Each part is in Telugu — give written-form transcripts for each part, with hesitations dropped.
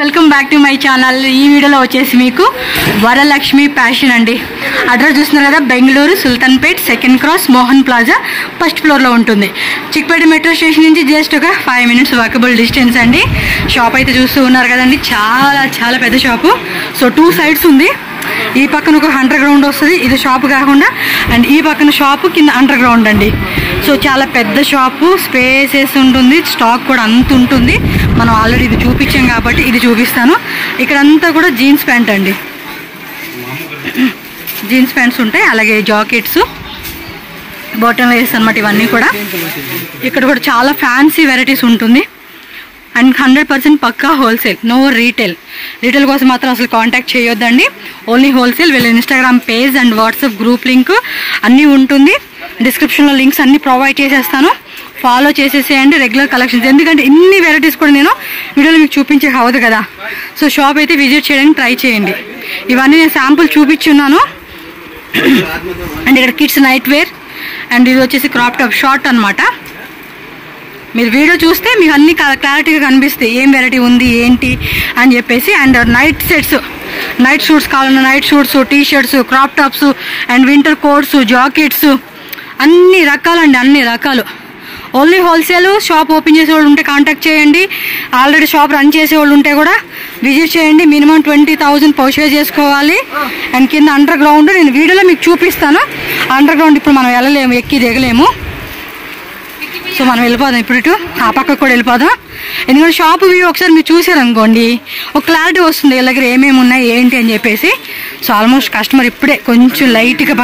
Welcome back to my channel. ఈ వీడియోలో వచ్చేసి మీకు వరలక్ష్మి ఫ్యాషన్ అండి. అడ్రస్ చూస్తున్నారు కదా, Bengaluru Sultanpet second cross Mohan plaza first ఫ్లోర్లో ఉంటుంది. చిక్పేట మెట్రో స్టేషన్ నుంచి జస్ట్ ఒక 5 minutes వాకబుల్ డిస్టెన్స్ అండి. షాప్ అయితే చూస్తూ ఉన్నారు కదండి, చాలా చాలా పెద్ద షాపు. సో 2 sides ఉంది. ఈ పక్కన ఒక అండర్ గ్రౌండ్ వస్తుంది, ఇది షాప్ కాకుండా, అండ్ ఈ పక్కన షాపు కింద అండర్ గ్రౌండ్ అండి. సో చాలా పెద్ద షాపు, స్పేసెస్ ఉంటుంది, స్టాక్ కూడా అంత ఉంటుంది. మనం ఆల్రెడీ ఇది చూపించాం కాబట్టి ఇది చూపిస్తాను. ఇక్కడంతా కూడా జీన్స్ ప్యాంట్ అండి, జీన్స్ ప్యాంట్స్ ఉంటాయి, అలాగే జాకెట్స్, బాటమ్ వేస్ అనమాట. ఇవన్నీ కూడా ఇక్కడ కూడా చాలా ఫ్యాన్సీ వెరైటీస్ ఉంటుంది. అండ్ 100% పక్కా హోల్సేల్, నో రీటైల్. రీటైల్ కోసం మాత్రం అసలు కాంటాక్ట్ చేయొద్దండి, ఓన్లీ హోల్సేల్. వీళ్ళ Instagram page and WhatsApp group link అన్నీ ఉంటుంది. డిస్క్రిప్షన్లో లింక్స్ అన్నీ ప్రొవైడ్ చేసేస్తాను, ఫాలో చేసేసేయండి రెగ్యులర్ కలెక్షన్స్. ఎందుకంటే ఇన్ని వెరైటీస్ కూడా నేను వీడియోలో మీకు చూపించే అవ్వదు కదా. సో షాప్ అయితే విజిట్ చేయడానికి ట్రై చేయండి. ఇవన్నీ నేను శాంపుల్ చూపించున్నాను. అండ్ ఇక్కడ కిడ్స్ నైట్ వేర్, అండ్ ఇది వచ్చేసి క్రాప్ టాప్ షార్ట్ అనమాట. మీరు వీడియో చూస్తే మీకు అన్ని క్లారిటీగా కనిపిస్తాయి, ఏం వెరైటీ ఉంది ఏంటి అని చెప్పేసి. And night sets, night shoots కావాలన్నా night shoots, T-shirts, crop tops, and winter coats, jackets, అన్ని రకాలండి, అన్ని రకాలు. Only wholesale. షాప్ ఓపెన్ చేసేవాళ్ళు ఉంటే కాంటాక్ట్ చేయండి, ఆల్రెడీ షాప్ రన్ చేసేవాళ్ళు ఉంటే కూడా విజిట్ చేయండి. మినిమం 20,000 పర్చేజ్ చేసుకోవాలి. అండ్ కింద అండర్ గ్రౌండ్ నేను వీడియోలో మీకు చూపిస్తాను. అండర్ గ్రౌండ్ ఇప్పుడు మనం వెళ్ళలేము, ఎక్కి దిగలేము. సో మనం వెళ్ళిపోదాం ఇప్పుడు, ఇటు ఆ పక్కకు కూడా వెళ్ళిపోదాం. ఎందుకంటే షాప్ వ్యూ ఒకసారి మీరు చూసారనుకోండి, ఒక క్లారిటీ వస్తుంది వీళ్ళ దగ్గర ఏమేమి ఉన్నాయి ఏంటి అని చెప్పేసి. సో ఆల్మోస్ట్ కస్టమర్ ఇప్పుడే కొంచెం లైట్గా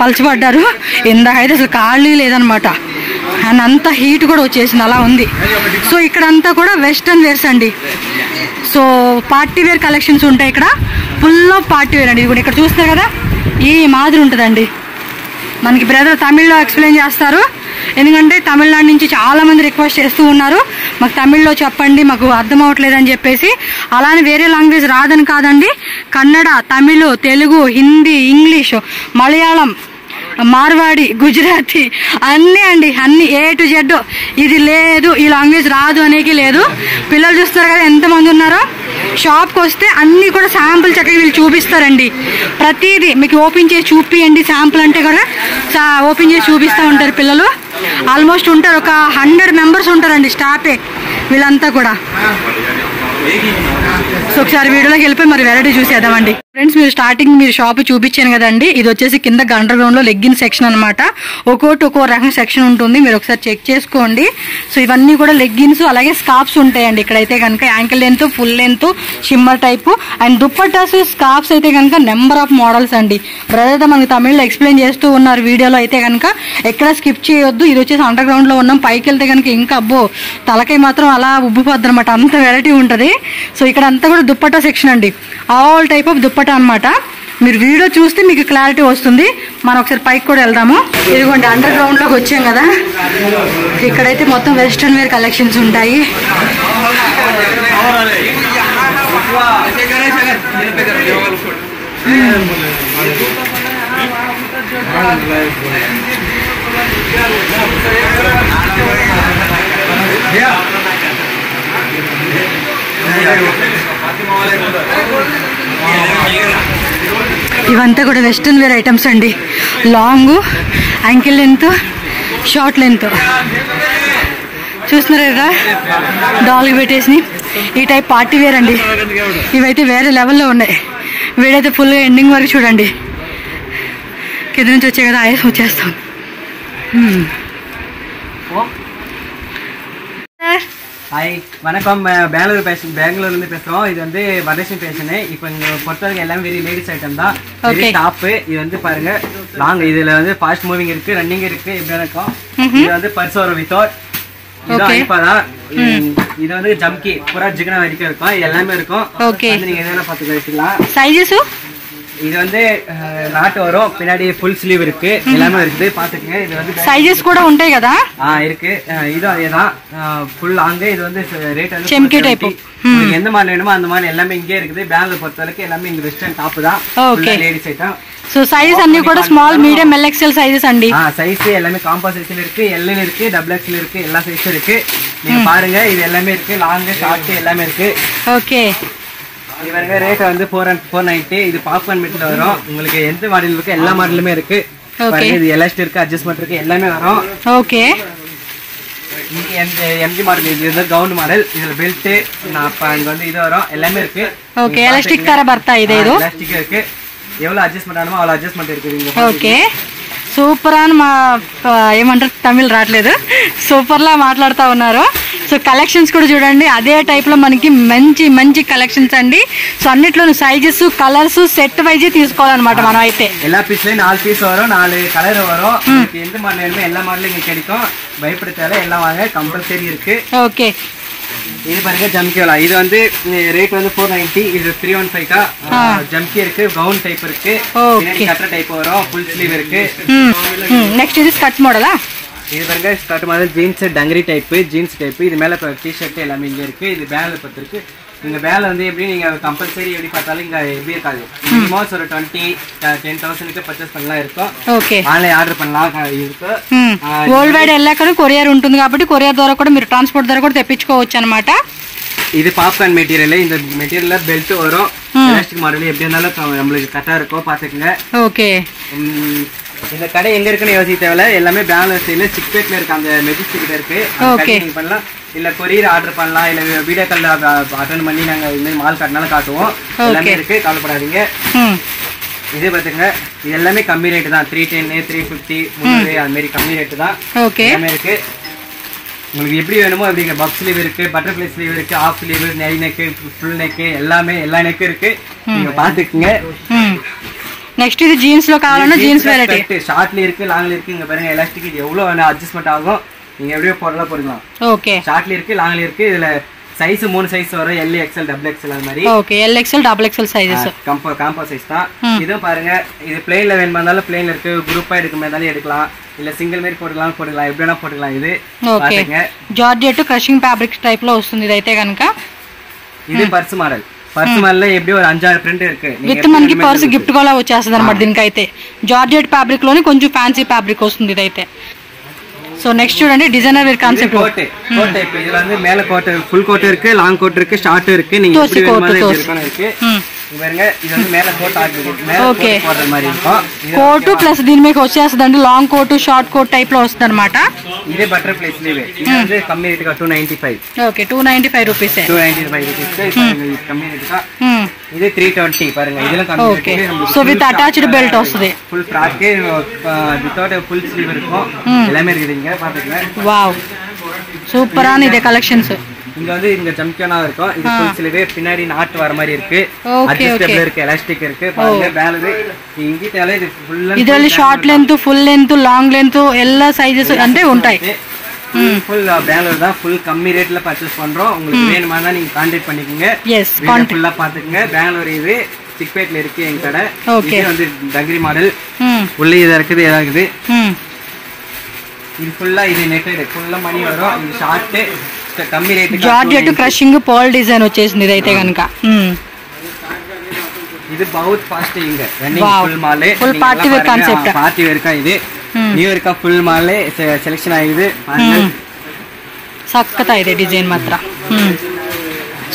పలచబడ్డారు. ఇందాకైతే అసలు ఖాళీ లేదనమాట, అండ్ అంత హీట్ కూడా వచ్చేసింది, అలా ఉంది. సో ఇక్కడంతా కూడా వెస్ట్రన్ వేర్స్ అండి. సో పార్టీ వేర్ కలెక్షన్స్ ఉంటాయి ఇక్కడ, ఫుల్ ఆఫ్ పార్టీ వేర్ అండి. ఇది కూడా ఇక్కడ చూస్తారు కదా, ఈ మాదిరి ఉంటుందండి. మనకి బ్రదర్ తమిళ్లో ఎక్స్ప్లెయిన్ చేస్తారు, ఎందుకంటే తమిళనాడు నుంచి చాలామంది రిక్వెస్ట్ చేస్తూ ఉన్నారు, మాకు తమిళ్లో చెప్పండి, మాకు అర్థం అవ్వట్లేదు అని చెప్పేసి. అలానే వేరే లాంగ్వేజ్ రాదని కాదండి, కన్నడ, తమిళ్, తెలుగు, హిందీ, ఇంగ్లీష్, మలయాళం, మార్వాడి, గుజరాతీ అన్నీ అండి, అన్ని A to Z. ఇది లేదు, ఈ లాంగ్వేజ్ రాదు అనేది లేదు. పిల్లలు చూస్తారు కదా ఎంతమంది ఉన్నారో. షాప్కి వస్తే అన్నీ కూడా శాంపుల్ చక్కగా వీళ్ళు చూపిస్తారండి. ప్రతిదీ మీకు ఓపెన్ చేసి చూపియండి, శాంపుల్ అంటే కూడా ఓపెన్ చేసి చూపిస్తూ ఉంటారు పిల్లలు. ఆల్మోస్ట్ ఉంటారు, ఒక 100 members ఉంటారండి స్టాఫే వీళ్ళంతా కూడా. సో ఒకసారి వీడియోలోకి వెళ్ళిపోయి మరి వెరైటీ చూసేద్దామండి. ఫ్రెండ్స్, మీరు స్టార్టింగ్ మీరు షాప్ చూపించాను కదండి, ఇది వచ్చేసి కింద అండర్ గ్రౌండ్ లో లెగ్గిన్ సెక్షన్ అనమాట. ఒక్కో రకం సెక్షన్ ఉంటుంది, మీరు ఒకసారి చెక్ చేసుకోండి. సో ఇవన్నీ కూడా లెగ్గిన్స్, అలాగే స్కార్ఫ్స్ ఉంటాయండి. ఇక్కడైతే కనుక ankle length, full length, shimmer type, and dupattas, scarfs అయితే కనుక నెంబర్ ఆఫ్ మోడల్స్ అండి. బ్రదర్ మనకి తమిళ్లో ఎక్స్ప్లెయిన్ చేస్తూ ఉన్నారు వీడియోలో, అయితే కనుక ఎక్కడ స్కిప్ చేయొద్దు. ఇది వచ్చేసి అండర్ గ్రౌండ్ లో ఉన్నాం, పైకి వెళ్తే కనుక ఇంకా అబ్బో తలకై మాత్రం అలా ఉబ్బిపోద్ది అనమాట, అంత వెరైటీ ఉంటుంది. సో ఇక్కడ అంతా కూడా దుప్పటా సెక్షన్ అండి, ఆల్ టైప్ ఆఫ్ దుప్పటా అనమాట. మీరు వీడియో చూస్తే మీకు క్లారిటీ వస్తుంది. మనం ఒకసారి పైకి కూడా వెళ్దాము. ఇదిగోండి అండర్ గ్రౌండ్ లోకి వచ్చాం కదా, ఇక్కడైతే మొత్తం వెస్ట్రన్ వేర్ కలెక్షన్స్ ఉంటాయి. ఇవంతా కూడా వెస్ట్రన్ వేర్ ఐటమ్స్ అండి. Long, ankle length, short length చూస్తున్నారు కదా, డాల్కి పెట్టేసి ఈ టైప్ పార్టీ వేర్ అండి. ఇవైతే వేరే లెవెల్లో ఉన్నాయి. వీడైతే ఫుల్గా ఎండింగ్ వరకు చూడండి, కింద నుంచి వచ్చే కదా ఐస్ వచ్చేస్తాం. ஹாய் வணக்கம், பெங்களூர்லேருந்து பேசுகிறோம். இது வந்து வரலட்சுமி ஃபேஷனு. இப்போ இங்கே பொறுத்தவரைக்கும் எல்லாமே வெரி லேடிஸ் ஐட்டம் தான், வெரி டாப்பு. இது வந்து பாருங்க லாங், இதில் வந்து ஃபாஸ்ட் மூவிங் இருக்குது, ரன்னிங் இருக்குது, இப்படி இருக்கும். இது வந்து பர்சோர் வித்தவுட், இதுதான் இப்போதான். இது வந்து ஜம்கி பூரா ஜிகனா வரைக்கும் இருக்கும், இது எல்லாமே இருக்கும். நீங்கள் எதனா பார்த்து கழிச்சிக்கலாம். சைஸஸ் இது வந்து நாட் வரும், பின்னாடி ஃபுல் ஸ்லீவ் இருக்கு, எல்லாமே இருக்குது, பாத்துக்கங்க. இது வந்து சைஸஸ் கூட ఉంటాయి కదా. இருக்கு, இது அதேதான், ஃபுல் லாங். இது வந்து ரேட் வந்து செம்கி டைப், உங்களுக்கு எந்த மாதிரி வேணுமோ அந்த மாதிரி எல்லாமே இங்கே இருக்குது. பேங்க்ல பொறுத்தவரைக்கும் எல்லாமே இங்க வெஸ்டர்ன் டாப் தான், லேடிஸ் ஐட்டம். సో సైజ్ అన్ని కూడా స్మాల్, మీడియం, LXL సైజెస్ అండి. సైజ్ எல்லாமே காம்போசிஷன் இருக்கு, L இருக்கு, XXL இருக்கு, எல்லா சைஸும் இருக்கு. நீங்க பாருங்க, இது எல்லாமே இருக்கு, லாங், ஷார்ட் எல்லாமே இருக்கு. ஓகே, இது பாருங்க ரேட் வந்து 490. இது பாப்கார்ன் மெட்டீரியல் வரும். உங்களுக்கு எந்த மாடல் இருக்கு எல்லா மாடலுமே இருக்கு. பாருங்க இது எலாஸ்டிக் இருக்கு, அட்ஜஸ்ட்மென்ட் இருக்கு, எல்லாமே வரும். ஓகே. இங்க எம்ஜி மாடல் இது வந்து கவுண்ட் மாடல். இதுல பெல்ட் இங்க வந்து இது வரும், எல்லாமே இருக்கு. ஓகே. எலாஸ்டிக் தர ಬರ್ತಾ ಇದೆ ಇದು. எலாஸ்டிக் இருக்கு. எவ்வளவு அட்ஜஸ்ட்மென்ட் ஆனமோ அவ்வளவு அட்ஜஸ்ட்மென்ட் இருக்கு இங்க. ఓకే. సూపర్ అని ఏమంటారు తమిళ్ రావట్లేదు, సూపర్లా మాట్లాడుతూ ఉన్నారు. సో కలెక్షన్స్ కూడా చూడండి అదే టైప్లో మనకి మంచి మంచి కలెక్షన్స్ అండి. సో అన్నిట్లోనూ సైజెస్ కలర్స్ సెట్ వైజ్ తీసుకోవాలన్నమాట మనం అయితే. எல்லா பீஸ்லயும் 4 பீஸ் வரும், 4 கலர் வரும். உங்களுக்கு எந்த மாடல் வேணுமோ எல்லா மாடலும் இங்க கிடைக்கும். பயப்பட தேவை, எல்லாம் வாங்க கம்பல்சரி இருக்கு. ஓகே. இது பாருங்க ஜம்கியோலா. இது வந்து ரேட் வந்து 490. இது 315 கா. ஜம்கி இருக்கு, கவுன் டைப் இருக்கு, பின்னாடி கட்டர் டைப் வரும், ஃபுல் ஸ்லீவ் இருக்கு. நெக்ஸ்ட் இது ஸ்கர்ட் மாடலா? இது பாருங்க skirt model jeans dungaree type, jeans type. இது மேல டி-ஷர்ட் எல்லாமே இங்க இருக்கு. இது பேல பத்து இருக்கு. இந்த பேல வந்து எப்படி நீங்க கம்பல்சரி எப்படி பார்த்தாலும் இங்க எப்படி இருக்காது. மினிமம் ஒரு 10,000க்கு பர்ச்சேஸ் பண்ணலாம் இருக்கும். ఓకే. ఆన్లైన్ ఆర్డర్ பண்ணலாம் இருக்கு. వరల్డ్ వైడ్ ఎలా కూడా కొరియర్ ఉంటుంది కాబట్టి కొరియర్ ద్వారా కూడా మీరు ట్రాన్స్పోర్ట్ ద్వారా కూడా తెప్పించుకోవచ్చు అన్నమాట. இது பாப்கார்ன் மெட்டீரியல். இந்த மெட்டீரியல்ல பெல்ட் வரும். எலாஸ்டிக் மாடல் எப்படி இருந்தாலும் நம்மளுக்கு கரெக்டா இருக்கும், பாத்துக்கங்க. ஓகே. இந்த கடை எங்க இருக்குன்னு யோசிக்க தேவையில்ல. எல்லாமே பெங்களூர் சைடுல சிக்பேட்ல இருக்கு, அந்த மெஜிஸ்டிக் இருக்கு. நீங்க பண்ணலாம், இல்ல கொரியர் ஆர்டர் பண்ணலாம், இல்ல வீடியோ கால் அட்டெண்ட் பண்ணி நாங்க இந்த மால் காட்டினாலும் காட்டுவோம். எல்லாமே இருக்கு, கவலைப்படாதீங்க. இதே பாத்துங்க, இது எல்லாமே கம்மி ரேட் தான். 310, 350, 300 அது மாதிரி கம்மி ரேட் தான். எல்லாமே இருக்கு. உங்களுக்கு எப்படி வேணுமோ அப்படிங்க. பப் ஸ்லீவ் இருக்கு, பட்டர்ஃப்ளை ஸ்லீவ் இருக்கு, ஆஃப் ஸ்லீவ், நெய் நெக், ஃபுல் நெக், எல்லாமே எல்லா நெக் இருக்கு. நீங்க பாத்துக்குங்க. నెక్స్ట్ ఇది జీన్స్ లో కావాలన్నా జీన్స్ వెరైటీ. షార్ట్ல இருக்கு, லாங்ல இருக்கு. இங்க பாருங்க எலாஸ்டிக். இது எவ்வளவு வேணா அட்ஜஸ்ட்மென்ட் ஆகும். நீங்க எப்படியோ போடலாம். ஓகே. ஷார்ட்ல இருக்கு, லாங்ல இருக்கு. இதுல சைஸ் 3 சைஸ் வரும். எல் எக்ஸ்எல் டபுள் எக்ஸ்எல் அந்த மாதிரி. Okay. L XL double XL sizes combo size தான். இதுவும் பாருங்க, இது பிளேன்ல வேணுமானாலும் பிளேன்ல இருக்கு, குரூப்பா எடுக்கும்போதாலும் எடுக்கலாம், இல்ல சிங்கிள் மாதிரி போட்டுக்கலாம் எப்படி வேணா போட்டுக்கலாம். இது பாருங்க జార్జెట్ క్రషింగ్ ఫ్యాబ్రిక్ టైప్ లో వస్తుంది ఇదైతే గనుక. ఇది పర్స్ మోడల్. పర్స్ మోడల్ ఎప్పుడు ఒక 5-6 ప్రింట్ இருக்கு. విత్ మనకి పర్స్ గిఫ్ట్ కూడా వచ్చేస్తుంది అన్నమాట. దీనికైతే జార్జెట్ ఫ్యాబ్రిక్ లోని కొంచెం ఫ్యాన్సీ ఫ్యాబ్రిక్ వస్తుంది ఇదైతే. సో నెక్స్ట్ చూడండి designer wear concept. Coat type. இதுல வந்து மேல கோட், ஃபுல் கோட் இருக்கு, லாங் கோட் இருக்கு, ஷார்ட் இருக்கு. நீங்க எப்படி வேணுமோ இருக்கு. பாருங்க இது வந்து மேல கோட் ஆகுது, மேல கோட் போடுற மாதிரி இருக்கும். కోట్ ప్లస్ దీని మీద వచ్చేస్తుందండి long coat, short coat type లో వస్తుంది అన్నమాట. ఇదే బటర్ఫ్లై స్లీవ్. ఇది வந்து కమ్మీ రేట్ గా 295. ఓకే. 295 రూపీస్. 295 రూపీస్ కమ్మీ రేట్ గా. ఇది 320 பாருங்க. இதெல்லாம் கம்மி rate. So with attached belt వస్తుంది. Full frock without full sleeve இருக்கும். எல்லாமே இருக்குங்க, பாத்துக்கங்க. వావ్, సూపర్ ஆன இதே கலெக்ஷன்ஸ். இங்க வந்து இங்க ஜம்கியோனா இருக்கும். இது ஃபுல் ஸ்லீவ், பின்னாடி நாட் வர மாதிரி இருக்கு, அட்ஜஸ்டபிள் இருக்கு, எலாஸ்டிக் இருக்கு. பாருங்க பேலர் இங்க தேலை. இது ஃபுல் ಇದರಲ್ಲಿ short length, full length, long length ಎಲ್ಲ ಸೈಜಸ್ అంటే ఉంటాయి. ஃபுல் பேங்களூர் தான். ஃபுல் கம்மி ரேட்ல பர்ச்சேஸ் பண்றோம். உங்களுக்கு வேணுமானா நீங்க கான்டாக்ட் பண்ணிக்கங்க. எஸ், ஃபுல்லா பாத்துக்கங்க. பேங்களூர் இது சிக்பேட்ல இருக்கு எங்க கடை. இது வந்து டங்கரி மாடல். உள்ள இது இருக்குது, இதா இருக்குது. இது ஃபுல்லா இது நெட்டட், ஃபுல்லா மணி வரும். இது ஷார்ட் కమ్మి rate. Georgette crushing pearl design వచ్చేసింది ఇదైతే గనుక. ఇది బహుత్ ఫాస్ట్ ఇంగ రన్నింగ్ ఫుల్ మాలే. Full party wear concept. Party wear కా ఇది న్యూ ఇయర్ కా ఫుల్ మాలే సెలెక్షన్ ಆಗಿದೆ. సక్కతా ಇದೆ డిజైన్ మాత్రం.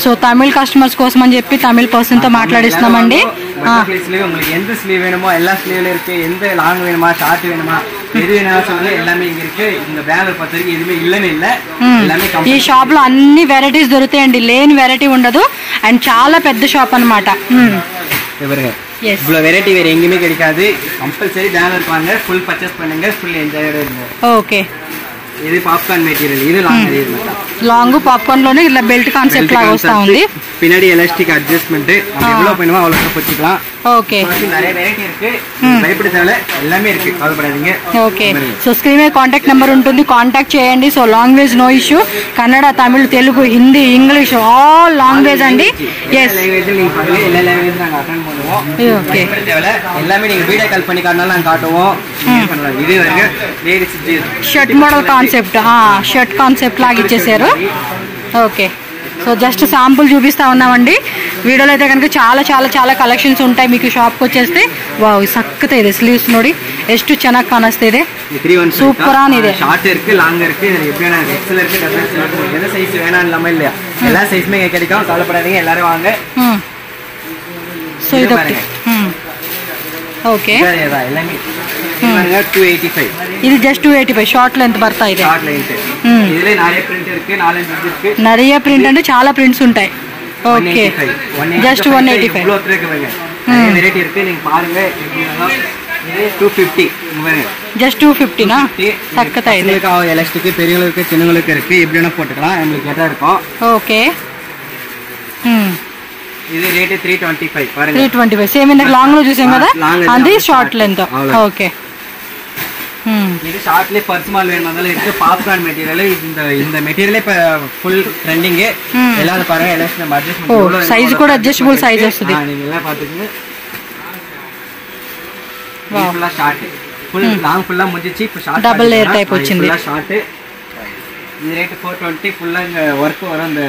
సో తమిళ కస్టమర్స్ కోసం అని చెప్పి తమిళ పర్సన్ తో మాట్లాడిస్తున్నామండి. ஸ்லீவ் உங்களுக்கு எந்த ஸ்லீவ் வேணுமோ எல்லா ஸ்லீவ்ல இருக்கு. எந்த லாங் வேணுமா, ஷார்ட் வேணுமா, எது வேணுமா சொல்லுங்க, எல்லாமே இங்க இருக்கு. இந்த பேலர் பத்திரிக்கை எதுவுமே இல்லன்னு இல்ல, எல்லாமே ఈ షాప్ లో అన్ని వెరైటీస్ దొరుకుతాయండి, లేని వెరైటీ ఉండదు. అండ్ చాలా పెద్ద షాప్ అన్నమాట. பாருங்க இவ்வளவு வெரைட்டி வேற எங்கேயுமே கிடைக்காது. கம்பல்சரி பேலருக்கு வாங்க, ஃபுல் பர்ச்சேஸ் பண்ணுங்க, ஃபுல் என்ஜாயோட இருங்க. ఓకే. ఇది పాప్కార్న్ మెటీరియల్. ఇది లాంగ్ మెటీరియల్. లాంగ్ పాప్కార్న్ లోనే ఇలా బెల్ట్ కాన్సెప్ట్ లాగా వస్తా ఉంది. பின்னாடி எலாஸ்டிக் அட்ஜஸ்ட்மென்ட். நம்ம எவ்வளவு வேணுமோ அவ்வளவு வச்சுக்கலாம். ఓకే. நிறைய வெரைட்டி இருக்கு, பயப்பட தேவையில்ல, எல்லாமே இருக்கு, கவலைப்படாதீங்க. ఓకే. సో స్క్రీన్ మీద కాంటాక్ట్ నెంబర్ ఉంటుంది, కాంటాక్ట్ చేయండి. So language no issue. Kannada, Tamil, Telugu, Hindi, English all language అండి. எஸ், லாங்குவேஜ் நீங்க பாருங்க, எல்லா லாங்குவேஜ் நாங்க அட்டெண்ட் பண்ணுவோம். ஓகே. பயப்பட தேவையில்ல, எல்லாமே நீங்க வீடியோ கால் பண்ணி காட்டினாலும் நாங்க காட்டுவோம். பண்ணலாம். இது வந்து ladies shirt model concept. Shirt concept లాగా ఇచ్చేసారు. ఓకే. సో జస్ట్ శాంపుల్ చూపిస్తా ఉన్నామండి. వీడియోలో అయితే కనుక చాలా చాలా చాలా కలెక్షన్స్ ఉంటాయి. మీకు షాప్కి వచ్చేస్తే వావ్ సక్కత ಇದೆ ಸ್ಲೀವ್ಸ್ ನೋಡಿ ಎಷ್ಟು ಚೆನ್ನಾಗಿ ಕಾಣಿಸ್ತಾ ಇದೆ. சூப்பரா ಇದೆ. ஷார்ட் இருக்கு, லாங் இருக்கு, எப்படி வேணா எக்ஸ்எல் இருக்கு, டபுள் எக்ஸ்எல் இருக்கு. எந்த சைஸ் வேணாம் இல்லாம இல்லையா, எல்லா சைஸுமே கிடைக்கும், கவலைப்படாதீங்க. எல்லாரும் வாங்க. సో ఇది ఓకే, எல்லாமே பாருங்க 285. இது ஜஸ்ட் 285 షార్ట్ లెంత్ ಬರ್ತಾ ಇದೆ. షార్ట్ లెంత్ இதுல நிறைய ప్రింట్ இருக்கு, 4 இருக்கு. நிறைய ప్రింట్ అంటే చాలా ప్రింట్స్ ఉంటాయి. Okay, just 185. இவ்ளோ இருக்கு பாருங்க, நிறைய வெரைட்டி இருக்கு, நீங்க பாருங்க. இது 250 பாருங்க, ஜஸ்ட் 250 னா தக்கதா இது. இதுக்கு எலாஸ்டிக் பெரியவங்களுக்கு சின்னங்களுக்கு இருக்கு, எப்படினா போட்டுக்கலாம், உங்களுக்கு கேட்டா இருக்கும். ஓகே, ఇది రేట్ 325 பாருங்க, 325 సేమ్ ఇందాక లాంగ్ లో చూసాం కదా, అది షార్ట్ లెంత్. ఓకే, இது ஷார்ட்லயே பர்ஸ் மால் வேணும்னால இருக்கு. பாப்கார்ன் மெட்டீரியல், இந்த மெட்டீரியல் இப்ப ஃபுல் ட்ரெண்டிங். எல்லாரும் பாருங்க, எலாஸ்டிக் நம்ம அட்ஜஸ்ட் பண்ணி సైజ్ కూడా అడ్జస్టబుల్ సైజ్ వస్తుంది. நீங்க எல்லாம் பாத்துக்கங்க. Wow, full short, full long full ముజిచి, ఇప్పుడు షార్ట్ డబుల్ లేయర్ టైప్ వచ్చింది. Full short. ఇది రేట్ 420. ఫుల్ వర్క్ வரும். அந்த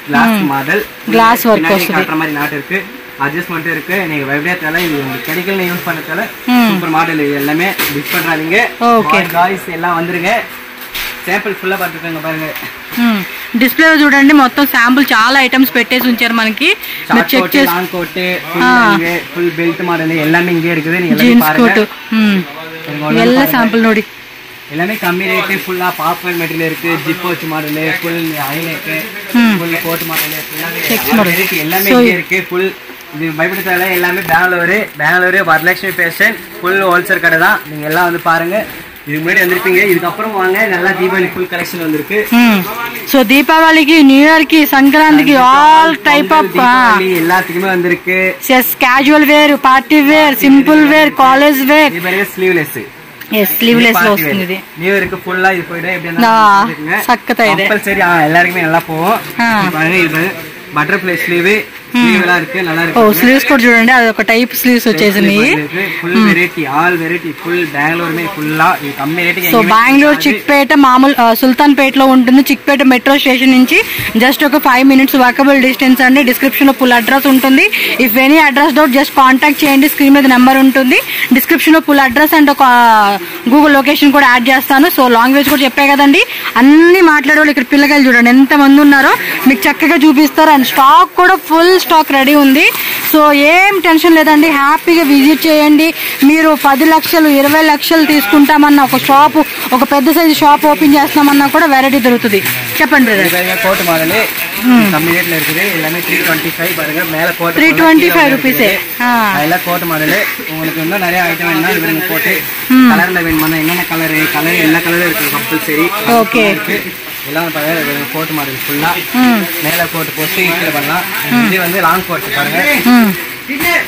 கிளாஸ் மாடல், கிளாஸ் వర్క్ వస్తుంది. காட்டுற மாதிரி நாட் இருக்கு, அட்ஜஸ்ட்மென்ட் இருக்கு. நீங்க வைப்ரேட்டரால இது உங்களுக்கு கெமிக்கல்ல யூஸ் பண்ணதால சூப்பர் மாடல். இது எல்லாமே மிஸ் பண்றாதீங்க. ஓகே गाइस, எல்லாம் வந்துருங்க. శాంపిల్ ఫుల్ పట్టుకోండి పాருங்க. డిస్ప్లే చూడండి, మొత్తం శాంపిల్ చాలా ఐటమ్స్ పెట్టేసి ఉంచారు మనకి. మీరు చెక్ చేసి long coat, full belt model எல்லாமே இங்கே இருக்குது. நீங்க எல்லாம் பாருங்க. ಎಲ್ಲ శాంపిల్ ನೋಡಿ. எல்லாமே கம்மி ரேட். ஃபுல்லா பாப்கார்ன் மெட்டீரியல் இருக்கு, ஜிப் வச்சு model, full highlight, full code model, எல்லாமே இங்கே இருக்கு. ஃபுல் இது பயப்படுத்தால எல்லாமே Bengaluru Varalakshmi fashion full wholesale கடை தான். நீங்க எல்லாம் வந்து பாருங்க. இதுக்கு முன்னாடி வந்திருப்பீங்க, இதுக்கப்புறம் வாங்க. நல்லா தீபாவளி ஃபுல் கலெக்ஷன் வந்திருக்கு. సో దీపావళికి, న్యూ ఇయర్ కి, సంక్రాంతికి ఆల్ టైప్ ఆఫ్ எல்லாத்துக்குமே வந்திருக்கு. Casual wear, party wear, simple wear, college wear. இது பாருங்க ஸ்லீவ்லெஸ். எஸ், ஸ்லீவ்லெஸ் లో వస్తుంది ఇది. நியூ இயருக்கு ஃபுல்லா இது போய்டும். எப்படின்னா சக்கதா இது கம்பல்சரி எல்லாருக்குமே நல்லா போகும். பாருங்க, இது బటర్ఫ్లై స్లీవ్ ఇలా இருக்கு, நல்லா இருக்கு. ఓ స్లీవ్స్ కూడా చూడండి, అది ఒక టైప్ స్లీవ్స్ వచ్చేసింది. Full variety, all variety, full Bengaluru మే ఫుల్ ఈ కమ్మి రేట్. సో బెంగళూరు చిక్పేట మామూలు సుల్తాన్పేట లో ఉంటుంది. చిక్పేట మెట్రో స్టేషన్ నుంచి జస్ట్ ఒక 5 minutes వాకబుల్ డిస్టెన్స్ అండి. డిస్క్రిప్షన్ లో ఫుల్ అడ్రస్ ఉంటుంది. If any address doubt just contact చేయండి, స్క్రీన్ మీద నెంబర్ ఉంటుంది. డిస్క్రిప్షన్ లో ఫుల్ అడ్రస్ అండ్ ఒక గూగుల్ లొకేషన్ కూడా యాడ్ చేస్తాను. సో లాంగ్వేజ్ కూడా చెప్పే కదండి, అన్ని మాట్లాడేవాళ్ళు. ఇక్కడ పిల్లకాయలు చూడండి ఎంత మంది ఉన్నారో, మీకు చక్కగా చూపిస్తారు. అండ్ స్టాక్ కూడా ఫుల్ స్టాక్ రెడీ ఉంది. సో ఏం టెన్షన్ లేదండి, హ్యాపీగా విజిట్ చేయండి. మీరు 10 లక్షలు 20 లక్షలు తీసుకుంటామన్నా, ఒక షాప్, ఒక పెద్ద సైజు షాప్ ఓపెన్ చేస్తామన్నా కూడా వెరైటీ దొరుకుతుంది. చెప్పండి బ్రదర్. కోట్ మోడల్ கம்மி ரேட்ல இருக்குது. எல்லாமே 325 பாருங்க. மேல கோட் 325 ரூபீஸ். அதெல்லாம் கோட் மாடல். உங்களுக்கு இன்னும் நிறைய ஐட்டம் வேணும்னா இவங்க கோட் கலர்ல வேணும்னா என்னென்ன கலர் எல்லா கலரும் இருக்கு கம்பல்சரி. ஓகே, எல்லாம் பாருங்க கோட் மாடல் ஃபுல்லா. மேல கோட் போட்டு கீழ பண்ணலாம். இது வந்து லாங் கோட் பாருங்க.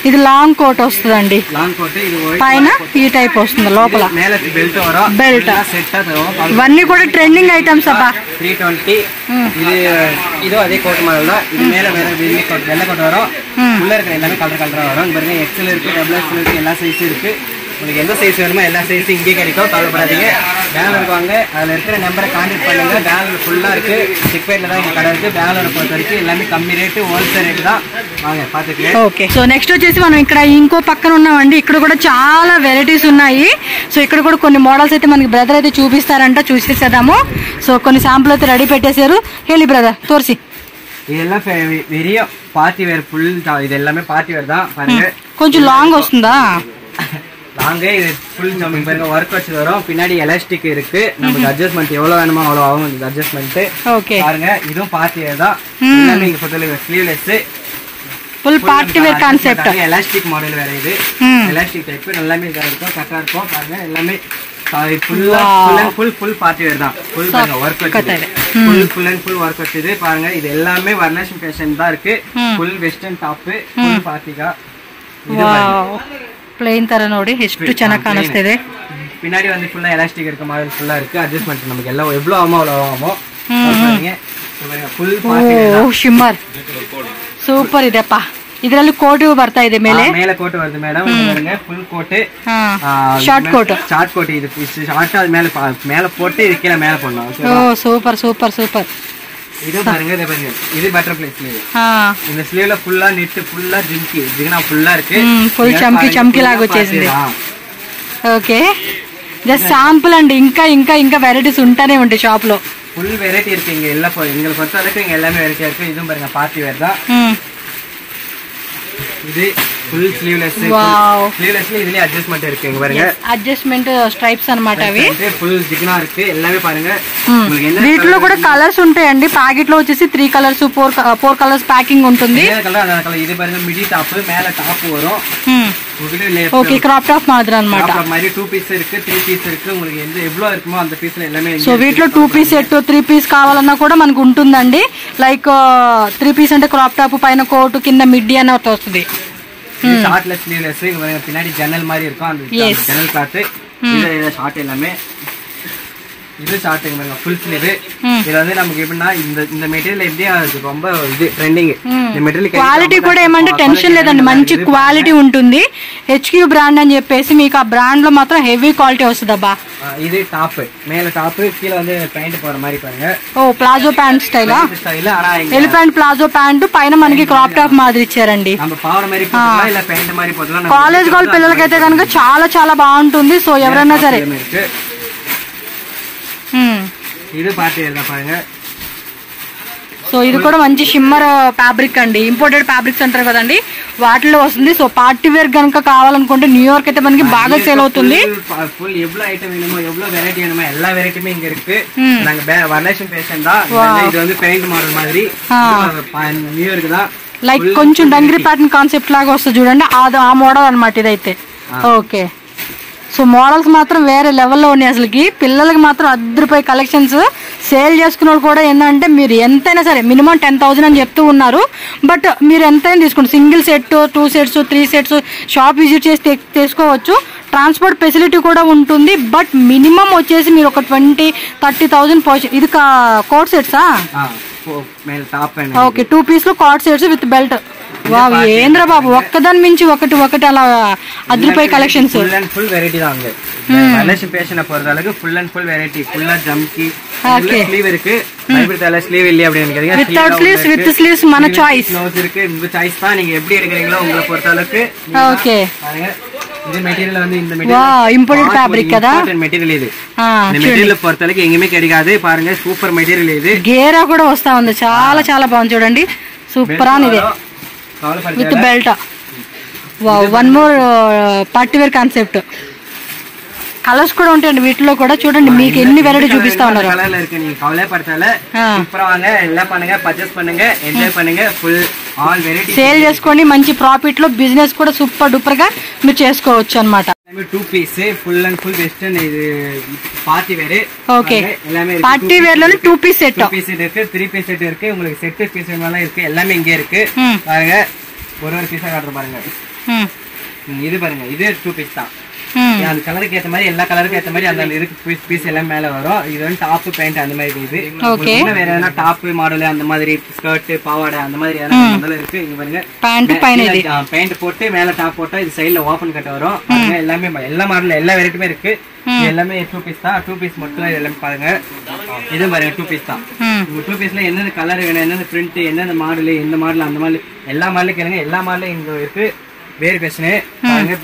ఇది లాంగ్ కోట్ వస్తుందండి. లాంగ్ కోట్ ఇది పైన ఈ టైప్ వస్తుంది, లోపల మేల బెల్ట్ వరా బెల్ట్ సెట్ అదరో. ఇవన్నీ కూడా ట్రెండింగ్ ఐటమ్స్ అబ్బా. 320 இது அதே கோட் மாடல் தான். இது மேல வெள்ளை கோட் வரும். உள்ள இருக்க எல்லாமே கலர் கலரா வரும். இங்க பாருங்க எக்ஸ்எல் இருக்கு, டபுள் எக்ஸ்எல் இருக்கு, எல்லா சைஸும் இருக்கு. உங்களுக்கு எந்த சைஸ் வேணுமோ எல்லா சைஸும் இங்கே கிடைக்கும். கவலைப்படாதீங்க. பெங்களூருக்கு வாங்க, அதில் இருக்கிற நம்பரை கான்டாக்ட் பண்ணுங்க. பெங்களூர் ஃபுல்லாக இருக்கு. சிக்பேட்டில் தான் இங்கே கடை இருக்கு. பெங்களூரை பொறுத்த வரைக்கும் எல்லாமே கம்மி ரேட்டு, ஹோல்சேல் ரேட்டு தான். வாங்க பார்த்துக்கலாம். ఓకే, సో నెక్స్ట్ వచ్చేసి మనం ఇక్కడ ఇంకో పక్కన ఉన్నామండి. ఇక్కడ కూడా చాలా వెరైటీస్ ఉన్నాయి. సో ఇక్కడ కూడా కొన్ని మోడల్స్ అయితే మనకి బ్రదర్ అయితే చూపిస్తారంట, చూసేసేద్దాము. సో కొన్ని శాంపుల్ అయితే రెడీ పెట్టేశారు. ಹೇಳಿ బ్రదర్, తోర్సి. இதெல்லாம் பெரிய பார்ட்டி வேர் ஃபுல். இது எல்லாமே பார்ட்டி வேர் தான். பாருங்க కొంచెం లాంగ్ వస్తుందా? லாங்கே இது ஃபுல் ஜம்பிங் பாருங்க. ஒர்க் வச்சு வரும். பின்னாடி எலாஸ்டிக் இருக்கு. நமக்கு அட்ஜஸ்ட்மெண்ட் எவ்வளவு வேணுமோ அவ்வளவு ஆகும் இந்த அட்ஜஸ்ட்மெண்ட். ஓகே, பாருங்க இதுவும் பார்ட்டி வேர் தான். எல்லாமே இங்க பொறுத்தவரை sleeveless full party wear concept. Elastic model வேற இது. எலாஸ்டிக் டைப் எல்லாமே இதா இருக்கும், கரெக்டா இருக்கும். பாருங்க எல்லாமே ஃபுல் பார்ட்டி வேர் தான். ஃபுல் பாருங்க ஒர்க் வச்சது, ஃபுல் அண்ட் ஃபுல் ஒர்க் வச்சது. பாருங்க இது எல்லாமே வரலட்சுமி ஃபேஷன் தான் இருக்கு. ஃபுல் வெஸ்டர்ன் டாப், ஃபுல் பார்ட்டிகா. இது ಪ್ಲೇನ್ ತರ ನೋಡಿ ಎಷ್ಟು ಚೆನ್ನಾಗಿ ಕಾಣಿಸ್ತಿದೆ. பின்னாடி வந்து ஃபுல்லா எலாஸ்டிக் இருக்க மாடல் ஃபுல்லா இருக்கு. அட்ஜஸ்ட்மென்ட் நமக்கு எல்லாம் எவ்வளவு ஆகுமோ அவ்வளவு ஆகும். பாருங்க ಫುಲ್ ಶಿಮ್ಮರ್ ಸೂಪರ್ ಇದೆಪ್ಪ. ಇದರಲ್ಲಿ ಕೋಟ್ ಬರ್ತಾ ಇದೆ ಮೇಲೆ ಮೇಲೆ ಕೋಟ್ ಬರುತ್ತೆ madam. Full coat short coat ಇದು ஷார்ட் அது மேல போட்டு இது கீழ மேல போடலாம். ஓ சூப்பர் சூப்பர் சூப்பர். இது பாருங்க, இத பாருங்க, இது பட்டர்ஃப்ளை ஸ்லீவ். இந்த ஸ்லீவ்ல ஃபுல்லா நெட் ஃபுல்லா ஜிகினா ஃபுல்லா இருக்கு. ఫుల్ చమ్కి చమ్కి లాగా వచ్చేసింది. ఓకే, జస్ట్ శాంపుల్ అండి. ఇంకా ఇంకా ఇంకా వెరైటీస్ ఉంటానే ఉంటాయి షాప్ లో. ஃபுல் வெரைட்டி இருக்கு இங்க. எல்லாம் எங்களை பொறுத்த வரைக்கும் இங்க எல்லாமே வெரைட்டியா இருக்கு. இதுவும் பாருங்க பார்ட்டி வேர் தான். இது full sleeveless. வாவ் sleevelessல இதுலயே adjustment இருக்கு இங்க பாருங்க. adjustment stripes అన్నమాట అవి. full జిగ్నా இருக்கு எல்லாமே பாருங்க. உங்களுக்கு என்ன వీటిలో కూడా కలర్స్ ఉంటాయండి. ప్యాకెట్ లో వచ్చేసి 3 కలర్స్ 4 కలర్స్ ప్యాకింగ్ ఉంటుంది. ఏ కలర్ అద కలర్ ఇది பாருங்க మిడి టాప్ மேல టాప్ வரும். ఓకే క్రాప్ టాప్ మాదిరి అన్నమాట. టాప్ మరి 2 పీస్ இருக்கு 3 పీస్ இருக்கு. உங்களுக்கு ఎంత ఎవ్లో இருக்குమో అంత పీస్లు எல்லாமே. సో వీటిలో 2 పీస్ సెట్ 3 పీస్ కావాలన్నా కూడా మనకు ఉంటుందండి. లైక్ 3 పీస్ అంటే క్రాప్ టాప్ పైన కోట్ కింద మిడ్డీ అన్న వస్తుంది. షార్ట్లెస్ స్లీవ్లెస్ இங்க பின்னாடி ஜன்னல் மாதிரி இருக்கும். அந்த ஜன்னல் கிளாத் இது ஷார்ட் எல்லாமே. இது ஷார்ட்ங்க பாருங்க ফুল ஸ்லீவ். இது வந்து நமக்கு எப்படின்னா இந்த மெட்டீரியல் எப்படியா ரொம்ப இது ட்ரெண்டிங். இந்த மெட்டீరియల్ క్వాలిటీ కూడా ఏమంటే టెన్షన్ లేదండి. మంచి క్వాలిటీ ఉంటుంది. HQ బ్రాండ్ అని చెప్పేసి మీకు ఆ బ్రాండ్ లో మాత్రం హెవీ క్వాలిటీ వస్తుందబ్బా. ఇది టాప్ మేల టాప్ కీల வந்து ప్యాంట్ పోற மாதிரி பாருங்க. ఓ ప్లాజో ప్యాంట్ స్టైలా ஆனா ఎలిఫెంట్ ప్లాజో ప్యాంట్ పైన మనకి క్రాప్ టాప్ మాదిరి ఇచ్చారండి. நம்ம పావర్ மாதிரி போடலாம் இல்ல ప్యాంట్ மாதிரி போடலாம். కాలేజ్ గోల్ పిల్లలకైతే కనుక చాలా చాలా బాగుంటుంది. సో ఎవరైనా సరే ఇది పార్టీ వేర్ పారుங்க. సో ఇది కూడా మంచి షిమ్మర్ ఫ్యాబ్రిక్ అండి. ఇంపోర్టెడ్ ఫ్యాబ్రిక్స్ అంటారు కదండి వాటిలో వస్తుంది. సో పార్టీ వేర్ కనుక కావాలనుకుంటే న్యూయార్క్ అయితే మనకి బాగా సేల్ అవుతుంది. ఫుల్ எவ்வளவு ஐட்டம் வேணுமோ எவ்வளவு வெரைட்டி வேணுமோ எல்லா வெரைட்டியுமே இங்க இருக்கு. நாங்க வரலேஷன் ஃபேஷன் தான். இது வந்து பெயிண்ட் மாடல் மாதிரி న్యూయార్క్ தான். లైక్ కొంచెం డంగ్రీ ప్యాటర్న్ కాన్సెప్ట్ లాగా వస్తుంది చూడండి. అది ఆ మోడల్ అన్నమాట ఇదైతే. ఓకే సో మోడల్స్ మాత్రం వేరే లెవెల్లో ఉన్నాయి. అసలుకి పిల్లలకి మాత్రం ₹10 కలెక్షన్స్ సేల్ చేసుకున్న వాళ్ళు కూడా ఏంటంటే మీరు ఎంతైనా సరే మినిమం 10,000 అని చెప్తూ ఉన్నారు. బట్ మీరు ఎంతైనా తీసుకోండి. Single set 2 sets 3 sets shop visit చేసి తీసుకోవచ్చు. ట్రాన్స్పోర్ట్ ఫెసిలిటీ కూడా ఉంటుంది. బట్ మినిమం వచ్చేసి మీరు ఒక 20-30,000 ఇది కోట్ సెట్సా? ఓకే 2 పీస్లు coat sets with belt. Wow ఏంద్ర బాబు ఒక్కదాని మించి ఒకటి అలా ₹10 collections. Full and full variety தான் அங்க. வரலேஷன் ஃபேஷனை பொறுத்தளவுக்கு ஃபுல் அண்ட் ஃபுல் வெரைட்டி. ஃபுல்லா ஜம்கி ஸ்லீவ் இருக்கு. பயப்படுத்தால ஸ்லீவ் இல்லையா அப்படின்னு கேக்குறீங்க. வித்அவுட் ஸ்லீவ்ஸ் வித் ஸ்லீவ்ஸ் మన చాయిస్. க்ளோஸ் இருக்கு. உங்க சாய்ஸ் தான். நீங்க எப்படி எடுக்கறீங்களோ உங்களை பொறுத்தளவுக்கு. ஓகே இது மெட்டீரியல் வந்து இந்த மெட்டீரியல் வாவ் ఇంపోర్టెడ్ ఫ్యాబ్రిక్ కదా. மெட்டீரியல் இது. இந்த மெட்டீரியల్ பொறுத்தளவுக்கு எங்கேயுமே கிடைக்காது. பாருங்க సూపర్ மெட்டீரியల్ ఇది. గేరా కూడా వస్తా ఉంది. చాలా చాలా బాగుంది చూడండి. సూపర్ ఆన్ ఇది with belt. Wow one more party wear concept. Colours కూడా ఉంటాయండి వీటిలో కూడా. చూడండి మీకు ఎన్ని వెరైటీ చూపిస్తా ఉన్నారు. కలర్ல இருக்கு. நீங்க கவலை படுத்தால சூப்பரா வாங்க எல்லாம் பண்ணுங்க பர்చేస్ பண்ணுங்க ఎంజాయ్ பண்ணுங்க. ఫుల్ ఆల్ వెరైటీ సేల్ చేసుకోండి. మంచి ప్రాఫిట్ లో బిజినెస్ కూడా సూపర్ డూపర్ గా మీరు చేసుకోవచ్చు అన్నమాట. 2 piece full and full western ఇది party wear. Okay party wear లో 2 పీస్ సెట్ 2 పీஸ் இருக்கு 3 பீஸ் செட் இருக்கு. உங்களுக்கு செட் பீஸ் எல்லாம் இருக்கு. எல்லாமே இங்க இருக்கு. பாருங்க ஒரு பீஸா காட்டுற பாருங்க. இது பாருங்க இது 2 பீஸ் தான். அந்த கலருக்கு ஏத்த மாதிரி எல்லா கலருக்கு ஏத்த மாதிரி அந்த இருக்கு பீஸ் எல்லாம் மேல வரும். இது வந்து டாப் பேண்ட் அந்த மாதிரி இது. ஓகே வேற எதனா டாப் மாடல் அந்த மாதிரி ஸ்கர்ட் பாவாடை அந்த மாதிரி எதனா மாடல் இருக்கு. இங்க பாருங்க பேண்ட் பைன இது பேண்ட் போட்டு மேல டாப் போட்டா இது சைடுல ஓபன் கட் வரும். பாருங்க எல்லாமே எல்லா மாடல்ல எல்லா வெரைட்டியுமே இருக்கு. எல்லாமே 2 பீஸ் தான். 2 பீஸ் மட்டும் இதெல்லாம் பாருங்க. இது பாருங்க 2 பீஸ் தான். 2 பீஸ்ல என்னென்ன கலர் வேணும் என்னென்ன பிரிண்ட் என்னென்ன மாடல் இந்த மாடல் அந்த மாடல் எல்லா மாடலும் கேளுங்க. எல்லா மாடலும் இங்க இருக்கு. வேற பேஷனே பாருங்க.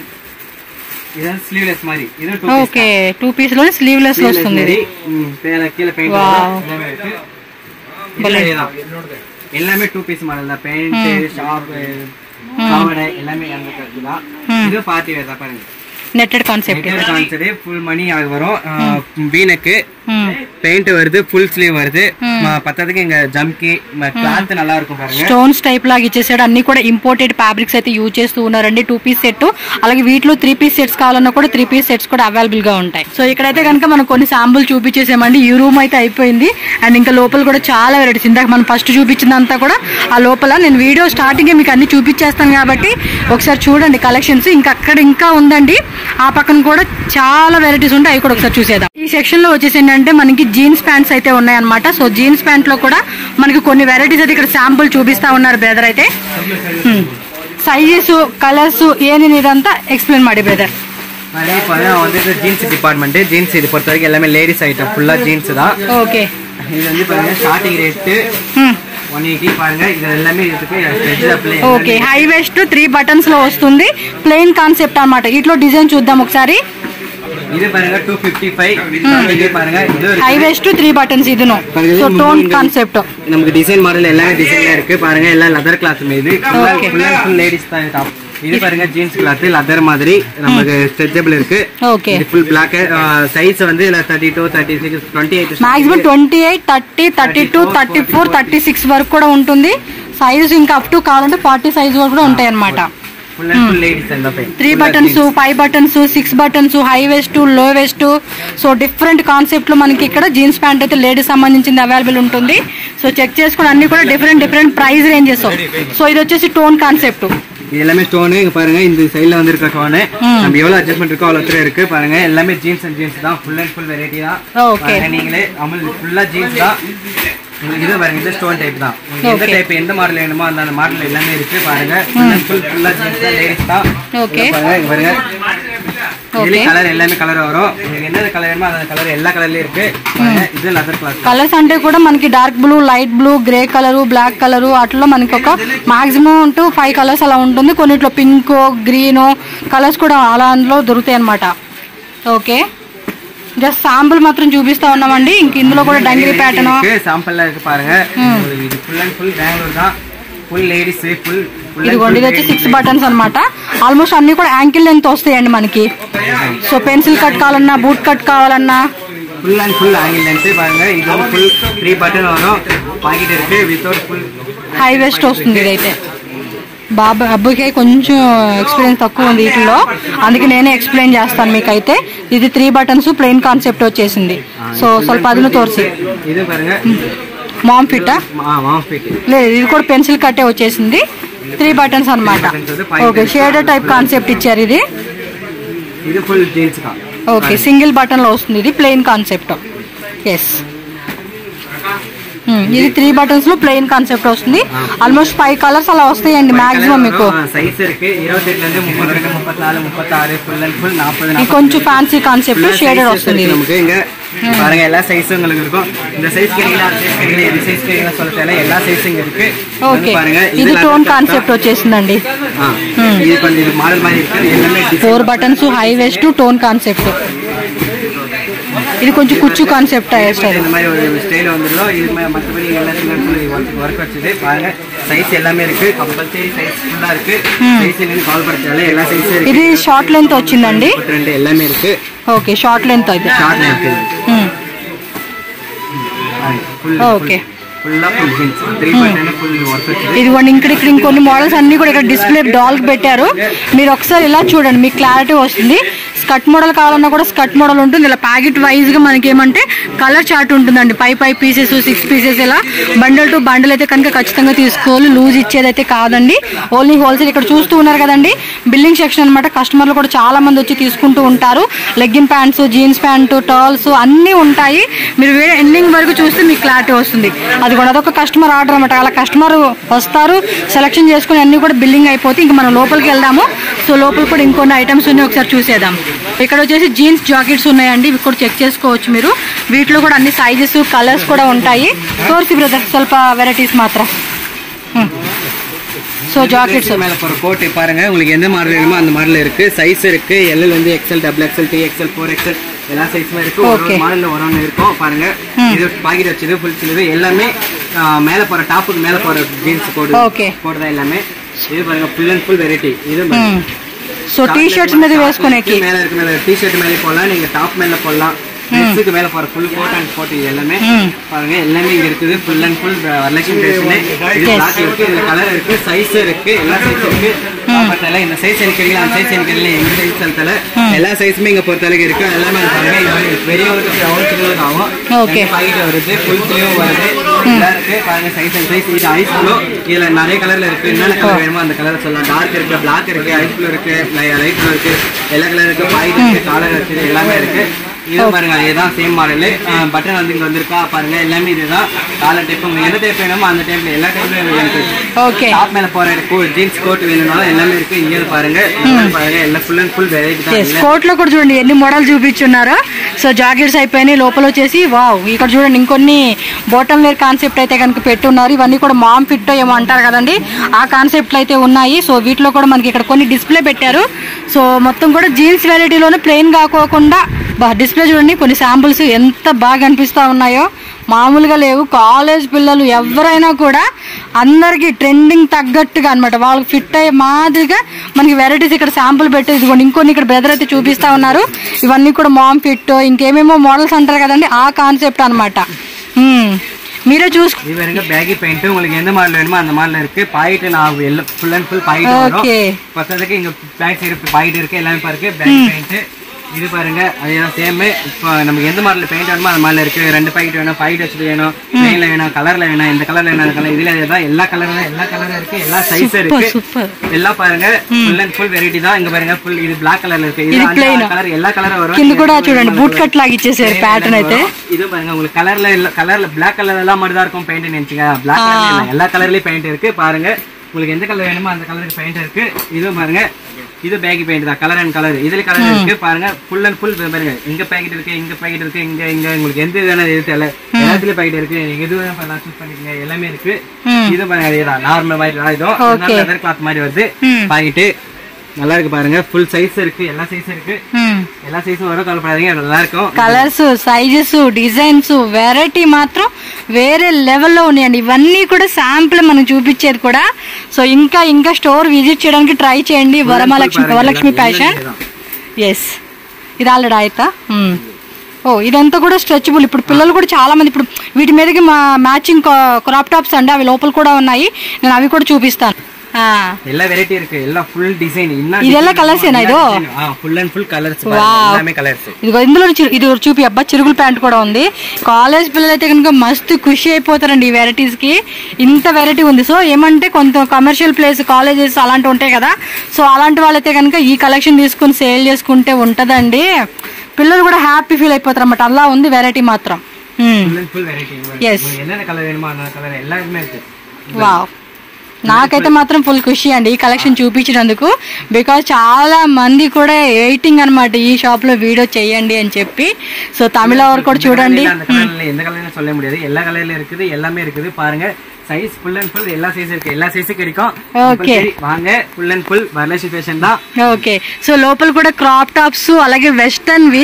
ఇది స్లీవ్లెస్ మరి. ఇది 2 పీస్. ఓకే 2 పీస్ లో స్లీవ్లెస్ వస్తుంది. కీల పెయింట్ எல்லாமே 2 பீஸ் மாடல் தான். பெயிண்ட் ஷாப் பாவாடை எல்லாமே அந்த கட்டு தான். இது பார்ட்டி வேர் தான் பாருங்க. Netted concept. ఫుల్ మనీ వரும். వీనెక్ பெயிண்ட் வருது. ఫుల్ స్లీవ్ வருது. పత్తదికి ఇంకా జంకి క్లాత్ நல்லா இருக்கும் பாருங்க. స్టోన్స్ టైప్ లాగా ఇచ్చేసాడు. అన్ని కూడా ఇంపోర్టెడ్ ఫ్యాబ్రిక్స్ అయితే యూజ్ చేస్తూ ఉన్నారండి. 2 పీస్ సెట్ అలాగే వీటిలో 3 పీస్ సెట్స్ కావాలన్నా కూడా 3 పీస్ సెట్స్ కూడా అవైలబుల్ గా ఉంటాయి. సో ఇక్కడైతే కనుక మనం కొన్ని శాంపుల్ చూపించేసామండి. ఈ రూమ్ అయితే అయిపోయింది. అండ్ ఇంకా లోపల కూడా చాలా వెరైటీస్. ఇందాక మనం ఫస్ట్ చూపించిందంతా కూడా ఆ లోపల. నేను వీడియో స్టార్టింగ్ మీకు అన్ని చూపించేస్తాను కాబట్టి ఒకసారి చూడండి కలెక్షన్స్. ఇంకా అక్కడ ఇంకా ఉందండి. ఆ పక్కన కూడా చాలా వెరైటీస్ ఉంటాయి. అవి కూడా ఒకసారి చూసేద్దాం. ఈ సెక్షన్ లో వచ్చేసి ఏంటంటే మనకి జీన్స్ ప్యాంట్స్ అయితే ఉన్నాయి అనమాట. సో జీన్స్ ప్యాంట్ లో కూడా మనకి కొన్ని వెరైటీస్ అయితే ఇక్కడ శాంపుల్ చూపిస్తా ఉన్నారు బ్రదర్ అయితే. సైజెస్ కలర్స్ ఏని ఇదంతా ఎక్స్ప్లెయిన్ ಮಾಡಿ బ్రదర్. Jeans department. ஜீன்ஸ் இது பொறுத்த வரைக்கும் எல்லாமே லேடிஸ் ஐட்டம். ஃபுல்லா ஜீன்ஸ் தான். ஓகே இது வந்து பாருங்க ஸ்டார்டிங் ரேட் 180 பாருங்க. இது எல்லாமே இதுக்கு ஸ்ட்ரெచబుల్. ఓకే హై వెస్ట్ 3 బటన్స్ లో వస్తుంది. ప్లెయిన్ కాన్సెప్ట్ అన్నమాట. ఇట్లో డిజైన్ చూద్దాం ఒకసారి. இது பாருங்க 255 இது பாருங்க இது ஹை வெஸ்ட் 3 பட்டன்ஸ் இதுனோ சோ டோன் கான்செப்ட் நமக்கு டிசைன் மாடல் எல்லாமே டிசைன்ல இருக்கு பாருங்க எல்லாம் லெதர் கிளாத் இது ஃபுல் லேடிஸ் தான் டாப் இது பாருங்க ஜீன்ஸ் கிளாத் லெதர் மாதிரி நமக்கு ஸ்ட்ரெச்சபிள் இருக்கு ஓகே இது ஃபுல் Black சைஸ் வந்து 32 36 28 మాక్సిమం 28 30 32 34 36 వరకు కూడా ఉంటుంది సైజ్ ఇంకా అప్ టు కావాలంటే 40 సైజ్ వరకు కూడా ఉంటాయి అన్నమాట full and full ladies and 3 buttons 5 buttons 6 buttons high west లో వెస్ట్ సో డిఫరెంట్ కాన్సెప్ట్ లో మనకి ఇక్కడ జీన్స్ ప్యాంట్ అయితే లేడీస్ సంబంధించింది అవైలబుల్ ఉంటుంది సో చెక్ చేసుకుని అన్ని కూడా డిఫరెంట్ ప్రైస్ రేంజెస్ సో ఇది వచ్చేసి టోన్ కాన్సెప్ట్ இது எல்லாமே ஸ்டோன் இங்க பாருங்க இந்த சைடுல வந்து இருக்க ஸ்டோன் நம்ம எவ்வளவு அட்ஜஸ்ட்மென்ட் இருக்கோ அவ்வளவு இருக்கு பாருங்க எல்லாமே ஜீன்ஸ் அண்ட் ஜீன்ஸ் தான் ஃபுல் அண்ட் ஃபுல் வெரைட்டி தான் பாருங்க நீங்களே அமல் ஃபுல்லா ஜீன்ஸ் தான் உங்களுக்கு இது பாருங்க இது ஸ்டோன் டைப் தான் எந்த டைப் எந்த மாடல் வேணுமோ அந்த மாடல் எல்லாமே இருக்கு பாருங்க ஃபுல் அண்ட் ஃபுல்லா ஜீன்ஸ் தான் லேடிஸ் தான் ஓகே பாருங்க இதுல கலர் எல்லாமே கலர் வரும் உங்களுக்கு என்ன கலர் வேணுமோ அந்த கலர் எல்லா கலர்லயும் இருக்கு இது లెదర్ క్లాత్ కలర్స్ అంటే కూడా మనకి dark blue light blue grey colour black colour అట్లా మనకి ఒక మాక్సిమం 5 కలర్స్ అలా ఉంటుంది కొన్నిట్లో పింక్ గ్రీన్ కలర్స్ కూడా అలా అందులో దొరుకుతాయి అన్నమాట ఓకే జస్ట్ శాంపుల్ మాత్రం చూపిస్తా ఉన్నామండి ఇంక ఇందులో కూడా డంగిరి ప్యాటర్న్ శాంపుల్ లా ఇருக்கு పారుங்க ఇది ఫుల్ అండ్ ఫుల్ బెంగళూరు దా ఫుల్ లేడీస్ ఫుల్ ఇదిగోండి ఇది వచ్చి 6 బటన్స్ అన్నమాట ఆల్మోస్ట్ అన్ని కూడా యాంకిల్ లెంత్ వస్తాయండి మనకి సో పెన్సిల్ కట్ కావాలన్నా బూట్ కట్ కావాలన్నా full and full ankle length பாருங்க ఇది ఫుల్ 3 బటన్ వரும் పాకెట్ ఇருக்கு వితౌట్ ఫుల్ హై వెస్ట్ వస్తుంది ఇదైతే బాబా అబ్బుకి కొంచెం ఎక్స్పీరియన్స్ తక్కువ ఉంది వీటిలో అందుకే నేనే ఎక్స్ప్లెయిన్ చేస్తాను మీకైతే ఇది 3 బటన్స్ ప్లెయిన్ కాన్సెప్ట్ వచ్చేసింది సో ಸ್ವಲ್ಪ ಅದನ್ನು ತೋರಿಸಿ ఇది பாருங்க మామ్ ఫిట్ మామ్ ఫిట్ లేదు ఇది కూడా పెన్సిల్ కట్టే వచ్చేసింది 3 బటన్స్ అన్నమాట ఓకే షేడెడ్ టైప్ కాన్సెప్ట్ ఇచ్చారు ఇది ఫుల్ జీన్స్ కా ఓకే సింగిల్ బటన్ లో వస్తుంది ఇది ప్లెయిన్ కాన్సెప్ట్ yes ఇది 3 బటన్స్ లో ప్లెయిన్ కాన్సెప్ట్ వస్తుంది ఆల్మోస్ట్ 5 కలర్స్ అలా వస్తాయండి మాక్సిమం మీకు సైజ్ ఇருக்கு 28 నుండి 32 34 36 ఫుల్ అండ్ ఫుల్ 40 ఇది కొంచెం ఫ్యాన్సీ కాన్సెప్ట్ షేడెడ్ వస్తుంది நமக்கு இங்க பாருங்க எல்லா சைஸும் உங்களுக்கு இருக்கும் இந்த சைஸ் கேக்குறீங்க அந்த சைஸ் கேக்குறீங்க இந்த சைஸ் கேக்குறீங்க சொல்லல எல்லா சைஸும் இருக்கு ఓకే ఇది టోన్ కాన్సెప్ట్ వచ్చేసిందండి ఇది కొంచెం మోడల్ மாதிரி இருக்கு எல்லாமே 4 buttons high west tone concept ఇది కొంచెం కుచ్చు కాన్సెప్ట్ స్టైల్ இந்த மாதிரி ஒரு ஸ்டைல் வந்துறோ இது மத்தபடி எல்லாத்துக்கும் வர்க் வச்சது பாருங்க சைஸ் எல்லாமே இருக்கு కంపల్సరీ సైజ్ ఫుல்லா இருக்கு సైజ్ என்னன்னு కాల్ పడతాలే எல்லா సైజ్ இருக்கு ఇది షార్ట్ లెంత్ వచ్చిందండి రెండు எல்லாமே இருக்கு ఓకే షార్ట్ లెంత్ అయితే short length okay full jeans 3 button full work వచ్చింది ఇదిగోండి ఇక్కడ ఇంకొన్ని మోడల్స్ అన్ని కూడా ఇక్కడ డిస్ప్లే డాల్ పెట్టారు మీరు ఒకసారి ఇలా చూడండి మీకు క్లారిటీ వస్తుంది స్కర్ట్ మోడల్ కావాలన్నా కూడా స్కర్ట్ మోడల్ ఉంటుంది ఇలా ప్యాకెట్ వైజ్ గా మనకి ఏమంటే కలర్ చార్ట్ ఉంటుందండి 5 పీసెస్ 6 పీసెస్ ఇలా బండల్ టు బండల్ అయితే కనుక ఖచ్చితంగా తీసుకోవాలి లూజ్ ఇచ్చేదైతే కాదండి ఓన్లీ హోల్సేల్ ఇక్కడ చూస్తూ ఉన్నారు కదండి బిల్లింగ్ సెక్షన్ అనమాట కస్టమర్లు కూడా చాలా మంది వచ్చి తీసుకుంటూ ఉంటారు లెగ్గిన్ ప్యాంట్స్ జీన్స్ ప్యాంటు టర్ల్స్ అన్నీ ఉంటాయి మీరు ఎండింగ్ వరకు చూస్తే మీకు క్లారిటీ వస్తుంది అది కూడా అదొక కస్టమర్ ఆర్డర్ అనమాట అలా కస్టమర్ వస్తారు సెలెక్షన్ చేసుకుని అన్ని కూడా బిల్లింగ్ అయిపోతే ఇంకా మనం లోపలికి వెళ్దాము సో లోపల కూడా ఇంకొన్ని ఐటమ్స్ ఉన్నాయి ఒకసారి చూసేద్దాం ఇక్కడ వచ్చేసి జీన్స్ జాకెట్స్ ఉన్నాయండి ఇవి కూడా చెక్ చేసుకోవచ్చు మీరు వీటిలో కూడా అన్ని సైజెస్ కలర్స్ కూడా ఉంటాయి తోర్సి బ్రదర్ ಸ್ವಲ್ಪ వెరైటీస్ మాత్రం సో జాకెట్స్ மேல ஒரு கோட் பாருங்க உங்களுக்கு எந்த மாடல் வேணுமோ அந்த மாடல் இருக்கு சைஸ் இருக்கு L ல இருந்து XL XXL 3XL 4XL எல்லா சைஸ்மே இருக்கு ஒரு மாடல்ல ஒவ்வொரு இருக்கும் பாருங்க இது பாக்கெட் வச்சது ஃபுல் சிலது எல்லாமே மேல போற டாப்புக்கு மேல போற ஜீன்ஸ் கோட் கோட் தான் எல்லாமே இது பாருங்க ஃபுல் அண்ட் ஃபுல் வெரைட்டி இது సో టీ షర్ట్స్ మీద వేసుకునేకి மேல இருக்கு மேல టీ షర్ట్ மேல போடலாம் நீங்க டாப் மேல போடலாம் ட்ரெஸ்ஸுக்கு மேல போற ஃபுல் கோட் அண்ட் கோட் இது எல்லாமே பாருங்க எல்லாமே இங்க இருக்குது ஃபுல் அண்ட் ஃபுல் வரலட்சுமி ட்ரெஸ்னே இது பிளாக் இருக்கு இதுல கலர் இருக்கு சைஸ் இருக்கு எல்லா சைஸ் இருக்கு பார்த்தல இந்த சைஸ் எனக்கு அந்த சைஸ் எனக்கு எங்க சைஸ் தரல எல்லா சைஸ்மே இங்க பொறுத்தளவுக்கு இருக்கு எல்லாமே பாருங்க இது பெரியவங்களுக்கு ரவுண்ட் சின்னது ஆகும் ஓகே பாக்கெட் வருது ஃபுல் ஸ்லீவ் வருது எல்லா இருக்கு பாருங்க சைஸ் அண்ட் சைஸ் இது ஐஸ் ப்ளூ இதுல நிறைய கலர்ல இருக்கு என்ன கலர் வேணுமோ அந்த கலர் சொல்லலாம் டார்க் இருக்கு பிளாக் இருக்கு ஐஸ் ப்ளூ இருக்கு லைட் ப்ளூ இருக்கு எல்லா கலர் இருக்கு பாக்கெட் இருக்கு காலர் இருக்கு எல்லாமே இருக்கு இது பாருங்க இதுதான் சேம் மாடல் பட்டன் வந்து இங்க வந்திருக்கா பாருங்க எல்லாமே இதுதான் காலர் டைப் உங்களுக்கு எந்த டைப் வேணுமோ அந்த டைப்ல எல்லா டைப்லயும் இருக்கு ஓகே டாப் மேல போற ஜீన్స్ కోట్ వేணும்னாலும் எல்லாமே இருக்கு இங்க பாருங்க பாருங்க எல்லா ఫుల్ అండ్ ఫుల్ వెరైటీ தான் కోట్ లో కూడా చూడండి ఎన్ని మోడల్ చూపించున్నారు సో జాకెట్స్ అయిపోయినాయి లోపల వచ్చేసి వావ్ ఇక్కడ చూడండి ఇంకొన్ని బాటమ్ వేర్ కాన్సెప్ట్ అయితే కనుక పెట్టున్నారు ఇవన్నీ కూడా మామ్ ఫిట్ ఏమో అంటారు కదండి ఆ కాన్సెప్ట్లు అయితే ఉన్నాయి సో వీటిలో కూడా మనకి ఇక్కడ కొన్ని డిస్ప్లే పెట్టారు సో మొత్తం కూడా జీన్స్ వెరైటీలోనే ప్లెయిన్ కాకోకుండా డిస్ప్లే చూడండి, కొన్ని శాంపుల్స్ ఎంత బాగా అనిపిస్తూ ఉన్నాయో, మామూలుగా లేవు. కాలేజ్ పిల్లలు ఎవరైనా కూడా అందరికి ట్రెండింగ్ తగ్గట్టుగా అనమాట, వాళ్ళకి ఫిట్ అయ్యే మాదిరిగా మనకి వెరైటీస్ ఇక్కడ శాంపుల్ పెట్టి ఇదిగోండి. ఇంకొన్ని ఇక్కడ బ్రదర్ అయితే చూపిస్తా ఉన్నారు. ఇవన్నీ కూడా మామ్ ఫిట్, ఇంకేమేమో మోడల్స్ అంటారు కదండి, ఆ కాన్సెప్ట్ అనమాట. మీరే చూసుకో. பேகி பெயிண்ட் உங்களுக்கு எந்த மாடல் வேணுமோ அந்த மாடல் இருக்கு. பாக்கெட் நான் ஃபுல் அண்ட் ஃபுல் பாக்கெட் வரும். பத்ததுக்கு இங்க பேக் சைடு பாக்கெட் இருக்கு, எல்லாமே பாருங்க. பேகி பெயிண்ட் இது பாருங்க, அதேதான் சேம். இப்போ நமக்கு எந்த மாடல் பெயிண்ட் வேணுமோ அந்த மாடல் இருக்கு. 2 பாக்கெட் வேணும், பாக்கெட் வச்சு வேணும், பிளெயின்ல வேணும், கலர்ல வேணும், இந்த கலர்ல வேணும், அந்த கலர் இதுல தான் எல்லா கலரும் இருக்கு, எல்லா சைஸ் இருக்கு. எல்லாம் பாருங்க ஃபுல் அண்ட் ஃபுல் வெரைட்டி தான். இங்க பாருங்க ஃபுல் இது Black கலர்ல இருக்கு, இது கலர் எல்லா கலரும் வரும். కింద కూడా చూడండి బూట్ కట్ లాగా ఇచ్చేసారు ప్యాటర్న్ అయితే. இது பாருங்க உங்களுக்கு கலர்ல Black கலர்ல எல்லாம் மட்டும் தான் இருக்கும் பெயிண்ட் நினைச்சீங்க. Black கலர்ல எல்லா கலர்லயும் பெயிண்ட் இருக்கு. பாருங்க உங்களுக்கு எந்த கலர் வேணுமோ அந்த கலருக்கு பெயிண்ட் இருக்கு. இது பாருங்க, இது பேகி பெயிண்ட் தான், கலர் அண்ட் கலர். இதுல கலர் இருக்கு பாருங்க, ஃபுல் அண்ட் ஃபுல் பாருங்க. இங்க பாக்கெட் இருக்கு, இங்க பாக்கெட் இருக்கு, இங்க உங்களுக்கு எந்த வேணும் இது தெரியல, எல்லாத்துலயும் பாக்கெட் இருக்கு. நீங்க எது வேணும் சூஸ் பண்ணிக்கங்க, எல்லாமே இருக்கு. இது பாருங்க அதேதான் நார்மல் மாதிரி தான், இதுவும் லெதர் கிளாத் மாதிரி வருது. பாக்கெட் நல்லா இருக்கு பாருங்க, ஃபுல் சைஸ் இருக்கு, எல்லா சைஸும் இருக்கு, எல்லா సైజుம் వరకు కలపడాదీங்க, நல்லா இருக்கும். కలర్స్, సైజెస్, డిజైన్స్, వెరైటీ మాత్రం వేరే లెవెల్లో ఉన్నాయండి. ఇవన్నీ కూడా శాంపుల్ మనం చూపించేది కూడా. సో ఇంకా ఇంకా స్టోర్ విజిట్ చేయడానికి ట్రై చేయండి. వరలక్ష్మి ఫ్యాషన్. ఎస్, ఇది ఆల్రెడీ ఆయితా. ఓ, ఇదంతా కూడా స్ట్రెచబుల్. ఇప్పుడు పిల్లలు కూడా చాలా మంది ఇప్పుడు వీటి మీదకి మ్యాచింగ్ క్రాప్ టాప్స్ అండి, అవి లోపల కూడా ఉన్నాయి. నేను అవి కూడా చూపిస్తాను. எல்லா வெரைட்டி இருக்கு, எல்லாம் ஃபுல் டிசைன். இதெல்லாம் கலர்ஸ் ஏనా ఇది? ఫుల్ అండ్ ఫుల్ కలర్స్, எல்லாமே కలర్స్. ఇదిగో ఇందులో ఇది చూపి. అబ్బా, చిరుగుల ప్యాంట్ కూడా ఉంది. కాలేజ్ పిల్లలు అయితే కనుక మస్తు ఖుషి అయిపోతారండి ఈ వెరైటీస్ కి. ఇంత వెరైటీ ఉంది. సో ఏమంటే కొంత కమర్షియల్ ప్లేస్, కాలేజెస్ అలాంటివి ఉంటాయి కదా, సో అలాంటి వాళ్ళైతే కనుక ఈ కలెక్షన్ తీసుకుని సేల్ చేసుకుంటే ఉంటదండి. పిల్లలు కూడా హ్యాపీ ఫీల్ అయిపోతారు అన్నమాట. అలా ఉంది వెరైటీ మాత్రం. వావ్, నాకైతే మాత్రం ఫుల్ ఖుషి అండి ఈ కలెక్షన్ చూపించినందుకు. బికాజ్ చాలా మంది కూడా వెయిటింగ్ అనమాట ఈ షాప్ లో వీడియో చేయండి అని చెప్పి. సో తమిళ వారు కూడా చూడండి. எந்த கலர்னு சொல்ல முடியாது, எல்லா கலர்ல இருக்குது, எல்லாமே இருக்குது. பாருங்க சைஸ் ஃபுல் அண்ட் ஃபுல் எல்லா சைஸ் இருக்கு, எல்லா சைஸும் கிடைக்கும். ఓకే, வாங்க full and full Varalakshmi fashion தான். ఓకే, సో లోపల కూడా క్రాప్ టాప్స్, అలాగే వెస్టర్న్ వి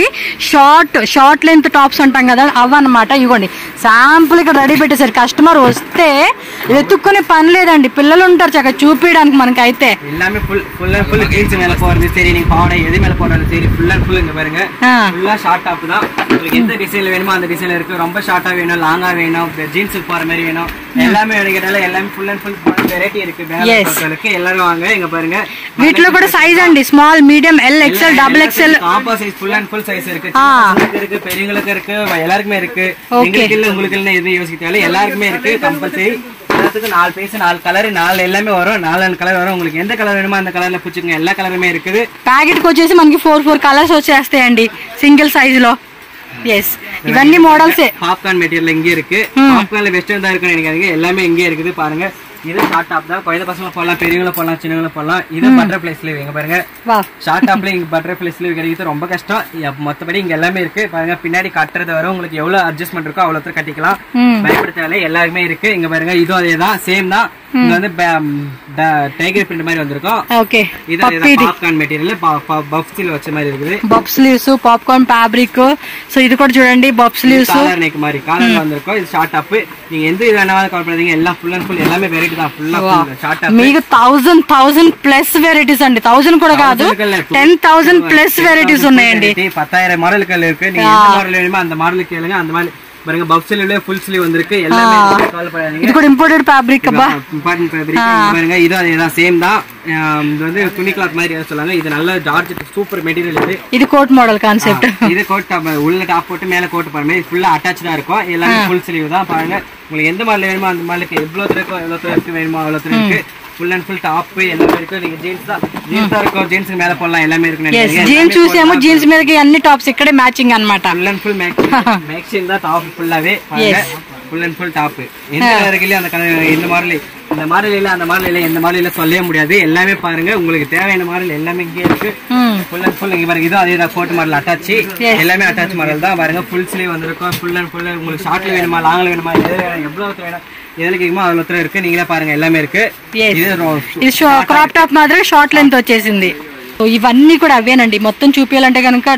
షార్ట్ లెంత్ టాప్స్ అంటాం కదా, అవన్నమాట. ఇవ్వండి శాంపుల్ ఇక్కడ రెడీ పెట్టేసారు. కస్టమర్ వస్తే వెతుక్కునే పని లేదండి, పిల్లలు ఉంటారు చక్కగా చూపించడానికి. మనకైతే எல்லாமே ஃபுல் அண்ட் ஃபுல் ஜீன்ஸ் மேல போறது சரி, நீங்க பாவாடை எது மேல போறது சரி, ஃபுல் அண்ட் ஃபுல் இங்க பாருங்க ஃபுல்லா ஷார்ட் டாப் தான். உங்களுக்கு எந்த டிசைன்ல வேணுமோ அந்த டிசைன்ல இருக்கு. ரொம்ப ஷார்ட்டா வேணும், லாங்கா வேணும், ஜீன்ஸுக்கு போற மாதிரி வேணும், எல்லாமே எடுக்கறதால எல்லாமே ஃபுல் அண்ட் ஃபுல் வெரைட்டி இருக்கு. பேங்களுக்கு எல்லாரும் வாங்க. இங்க பாருங்க వీటిలో కూడా సైజ్ అండి, small, medium, L, XL, double XL, combo size full and full size இருக்கு. இருக்கு, பெரியவங்களுக்கு இருக்கு, எல்லாருக்குமே இருக்கு. உங்களுக்கு இல்ல உங்களுக்கு இல்ல எது யோசிக்கல, எல்லாருக்குமே இருக்கு. கம்பல்சரி எல்லாத்துக்கும் 4 பீஸ், 4 கலர், 4 எல்லாமே வரும். 4 கலர் வரும். உங்களுக்கு எந்த கலர் வேணுமோ அந்த கலர்ல புடிச்சுங்க, எல்லா கலருமே இருக்குது. ప్యాకెట్ కి వచ్చేసి మనకి 4 కలర్స్ వచ్చేస్తాయండి సింగిల్ సైజ్ లో. எஸ், ఇవన్నీ మోడల్స్. பாப்கார்ன் மெட்டீரியல் இங்கே இருக்கு. பாப்கார்ன்ல வெஸ்டர்ன் தான் இருக்குன்னு நினைக்காதீங்க, எல்லாமே இங்கே இருக்குது. பாருங்க இது ஷார்ட் டாப் தான், குழந்தை பசங்க போடலாம், பெரியவங்கள போடலாம், சின்னவங்கள போடலாம். இது பட்டர்ஃப்ளை ஸ்லீவ். இங்க பாருங்க ஷார்ட் டாப்ல இங்க பட்டர்ஃப்ளை ஸ்லீவ் கிடைக்கிறது ரொம்ப கஷ்டம். மொத்தபடி இங்க எல்லாமே இருக்கு. பாருங்க பின்னாடி கட்டுறது வரும், உங்களுக்கு எவ்வளவு அட்ஜஸ்ட்மெண்ட் இருக்கோ அவ்வளவு கட்டிக்கலாம், பயப்படுத்தாலே எல்லாருமே இருக்கு. இங்க பாருங்க இதுவும் அதேதான், சேம் தான். இங்க வந்து டைகர் பிரிண்ட் மாதிரி வந்திருக்கும். ஓகே, இது பாப்கார்ன் மெட்டீரியல், பஃப் ஸ்லீவ் வச்ச மாதிரி இருக்குது. Puff sleeves, popcorn fabric. So ఇది కూడా చూడండి, బఫ్ స్లీవ్స్, కాలర్ నెక్ மாதிரி కాలర్ வந்திருக்கும். இது ஷார்ட் டாப். நீங்க எந்த இது வேணாலும் கவர் பண்ணாதீங்க, எல்லாம் ஃபுல் அண்ட் ఫుల్ எல்லாமே வெரைட்டி தான். ஃபுல்லா ஷார்ட் டாப். మీకు 1000 ప్లస్ వెరైటీస్ అండి. 1000 కూడా కాదు, 10,000 ప్లస్ వెరైటీస్ ఉన్నాయండి. 10,000 மாடல்கள் இருக்கு. நீங்க எந்த மாடல் வேணுமோ அந்த மாடல் கேளுங்க. அந்த மாதிரி பாருங்க பஃப் ஸ்லீவ்ல ஃபுல் ஸ்லீவ் வந்திருக்கு. எல்லாமே கால் பண்ணாதீங்க. இது கூட இம்போர்ட்டட் ஃபேப்ரிக். அப்பா, இம்போர்ட்டட் ஃபேப்ரிக். பாருங்க இது அதேதான், சேம் தான். இது வந்து துணி கிளாத் மாதிரி சொல்றாங்க. இது நல்ல ஜார்ஜெட் சூப்பர் மெட்டீரியல். இது கோட் மாடல் கான்செப்ட். இது கோட் டாப், உள்ள டாப் போட்டு மேல கோட் போற மாதிரி ஃபுல்லா அட்டாச்சா இருக்கும். எல்லாமே ஃபுல் ஸ்லீவ் தான். பாருங்க உங்களுக்கு எந்த மாடல் வேணுமோ அந்த மாடலுக்கு எவ்வளவு இருக்கு வேணுமோ அவ்வளவு இருக்கு. ஃபுல் அண்ட் ஃபுல் டாப் எல்லாமே இருக்கு. நீங்க ஜீன்ஸ் தான் இருக்கும், ஜீன்ஸ் மேல போடலாம், எல்லாமே இருக்கு. జీన్స్ చూసాము, జీన్స్ మీదకి అన్ని టాప్స్ ఇక్కడే మ్యాచింగ్ అన్నమాట. ఫుల్ అండ్ ఫుల్ మ్యాచింగ్ தான் டாப் ஃபுல்லாவே. பாருங்க ஃபுல் அண்ட் ஃபுல் டாப். எந்த கலருக்கு இல்ல அந்த கலர், இந்த மாடல், இந்த மாடல் இல்ல அந்த மாடல் இல்ல, எந்த மாடல் இல்ல சொல்லவே முடியாது. எல்லாமே பாருங்க உங்களுக்கு தேவையான மாடல் எல்லாமே இங்கே இருக்கு. ஃபுல் அண்ட் ஃபுல் இங்க பாருங்க, இது அதே தான் கோட் மாடல் அட்டாச். எல்லாமே அட்டாச் மாடல் தான். பாருங்க ஃபுல் ஸ்லீவ் வந்திருக்கும். ஃபுல் அண்ட் ஃபுல் உங்களுக்கு ஷார்ட்ல வேணுமா, லாங்ல வேணுமா, எவ்வளவு வேணும், எதுல கேக்குமோ அவ்வளவு இருக்கு. நீங்களே பாருங்க எல்லாமே இருக்கு. ఇది క్రాప్ టాప్ మాదిరి షార్ట్ లెంత్ వచ్చేసింది. ఇవన్నీ కూడా అవేనండి. మొత్తం చూపించాలంటే కనుక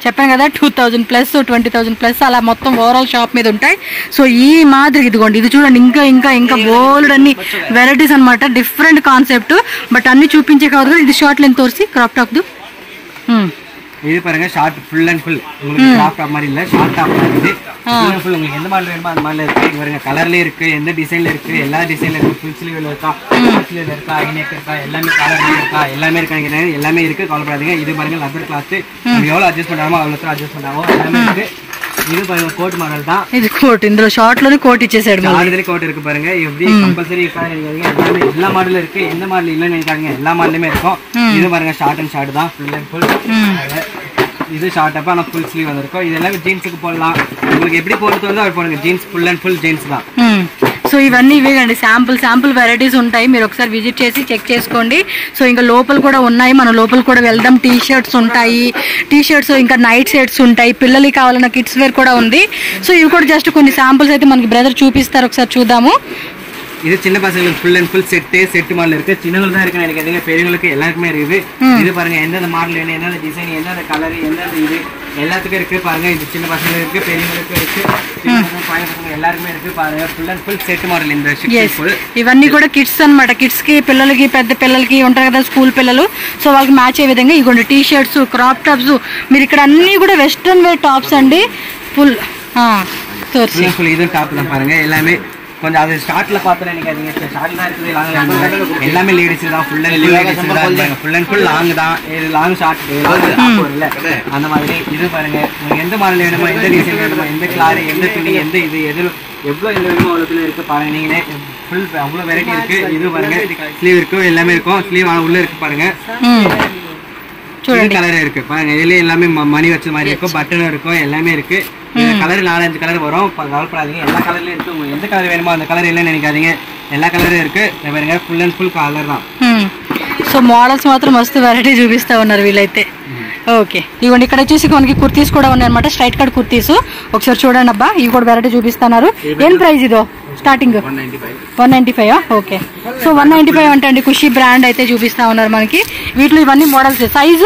చెప్పాను కదా 2000 ప్లస్ 20,000 ప్లస్ అలా మొత్తం ఓవరాల్ షాప్ మీద ఉంటాయి. సో ఈ మాదిరి ఇదిగోండి, ఇది చూడండి, ఇంకా ఇంకా ఇంకా బోల్డ్ అన్ని వెరైటీస్ అనమాట. డిఫరెంట్ కాన్సెప్ట్, బట్ అన్ని చూపించే కాదు కదా. ఇది షార్ట్ లెంత్ తోరిసి క్రాప్ టాప్ இது பாருங்க ஷார்ட் ஃபுல் அண்ட் ஃபுல் உங்களுக்கு கிராப் டாப் மாதிரி இல்ல, ஷார்ட் டாப் மாதிரி இது ஃபுல் அண்ட் ஃபுல். உங்களுக்கு எந்த மாடல் வேணுமோ அந்த மாடல் இருக்கு. இங்க பாருங்க கலர்ல இருக்கு, எந்த டிசைன்ல இருக்கு, எல்லா டிசைன்ல இருக்கு. ஃபுல் ஸ்லீவ்ல இருக்கா, ஃபுல் ஸ்லீவ்ல இருக்கா, ஐநெக் இருக்கா, எல்லாமே கலர்ல இருக்கா, எல்லாமே இருக்காங்க, எல்லாமே இருக்கு. கவலைப்படாதீங்க. இது பாருங்க லெதர் கிளாத், நீங்க எவ்வளவு அட்ஜஸ்ட் பண்ணாமோ அவ்வளவு அட்ஜஸ்ட் பண்ணாமோ எல்லாமே இருக்கு. இது பாருங்க கோட் மாடல் தான். இது கோட், இந்த ஷார்ட் லோனே கோட் இச்சேసాడు. ஆல்ரெடி கோட் இருக்கு பாருங்க. எப்படி கம்பல்சரி இருக்காங்க, எல்லா மாடலும் இருக்கு. எந்த மாடல் இல்லன்னு நினைக்காதீங்க, எல்லா மாடலுமே இருக்கும். இது பாருங்க ஷார்ட் அண்ட் ஷார்ட் தான், ஃபுல் அண்ட் ஃபுல். இது ஷார்ட் அப் ஆனா ஃபுல் ஸ்லீவ் வந்திருக்கும். இது எல்லாமே ஜீன்ஸுக்கு போடலாம். உங்களுக்கு எப்படி போடுறது வந்து அது போடுங்க. Jeans full and full jeans தான். సో ఇవన్నీ ఇవేనండి, శాంపుల్ వెరైటీస్ ఉంటాయి. మీరు ఒకసారి విజిట్ చేసి చెక్ చేసుకోండి. సో ఇంకా లోపల కూడా ఉన్నాయి, మనం లోపల కూడా వెళ్దాం. టీ షర్ట్స్ ఉంటాయి, ఇంకా నైట్ సెట్స్ ఉంటాయి. పిల్లలకి కావాలన్న కిడ్స్ వేర్ కూడా ఉంది. సో ఇవి కూడా జస్ట్ కొన్ని శాంపుల్స్ అయితే మనకి బ్రదర్ చూపిస్తారు, ఒకసారి చూద్దాము. இது சின்ன பசங்களுக்கு full and full set model இருக்கு. சின்னங்களுக்கு தான் இருக்குன்னு நினைக்காதீங்க, பெரியவங்களுக்கு எல்லாருக்குமே இருக்குது. இது பாருங்க, எந்தெந்த மாடல் வேணும், எந்தெந்த டிசைன், எந்தெந்த கலர், எந்தெந்த இது எல்லாத்துக்கும் இருக்கு. பாருங்க, இது சின்ன பசங்களுக்கு இருக்கு, பெரியவங்களுக்கு இருக்கு, பசங்க எல்லாருக்குமே இருக்கு. பாருங்க, full and full set model இந்த షర్ట్. ఇవన్నీ కూడా కిడ్స్ అన్నమాట. కిడ్స్ కి, పిల్లలకి, పెద్ద పిల్లలకి ఉంటారు కదా స్కూల్ పిల్లలు. సో వాళ్ళకి మ్యాచ్ అయ్యే విధంగా ఇగోండి టీ షర్ట్స్, క్రాప్ టాప్స్. మీరు ఇక్కడ అన్ని కూడా వెస్ట్రన్ వేర్ టాప్స్ అండి. ఫుల్ இது டாப் தான் பாருங்க. எல்லாமே கொஞ்சம் அது ஸ்டார்ட்ல பார்த்தா நினைக்காதீங்க, ஸ்டார்ட் தான் இருக்குது. லாங் எல்லாமே லேடிஸ் தான், full and full and full long தான். இது லாங் ஷார்ட் இல்ல அந்த மாதிரி. இது பாருங்க, உங்களுக்கு எந்த மாடல் வேணுமோ, எந்த டிசைன் வேணுமோ, எந்த கலர், எந்த துணி, எந்த இது எது எவ்வளோ எந்த வேணுமோ அவ்வளோத்துல இருக்கு. பாருங்க, நீங்களே ஃபுல் அவ்வளோ வெரைட்டி இருக்கு. இது பாருங்க, ஸ்லீவ் இருக்கும், எல்லாமே இருக்கும். ஸ்லீவ் உள்ள இருக்கு பாருங்க. கலர் இருக்கு பாருங்க. இதுல எல்லாமே மணி வச்ச மாதிரி இருக்கும், பட்டனும் இருக்கும், எல்லாமே இருக்கு. கலர் 4-5 கலர் வரும். கவலைப்படாதீங்க, எல்லா கலர்லயும் இருக்கு. உங்களுக்கு எந்த கலர் வேணுமோ அந்த கலர் இல்லைன்னு நினைக்காதீங்க, எல்லா கலரும் இருக்கு. பாருங்க, ఫుల్ అండ్ ఫుల్ కలర్ தான். సో మోడల్స్ మాత్రం మస్తు వెరైటీ చూపిస్తా ఉన్నారు వీళ్ళైతే. ఓకే, ఇవ్వండి. ఇక్కడ వచ్చేసి మనకి కుర్తీస్ కూడా ఉన్నాయి అనమాట, స్ట్రైట్ కట్ కుర్తీస్. ఒకసారి చూడండి అబ్బా, ఇవి కూడా వెరైటీ చూపిస్తున్నారు. ఏం ప్రైస్ ఇదో స్టార్టింగ్? 195. ఓకే, సో 195 అంటే అండి ఖుషి బ్రాండ్ అయితే చూపిస్తా ఉన్నారు మనకి. వీటిలో ఇవన్నీ మోడల్స్. Size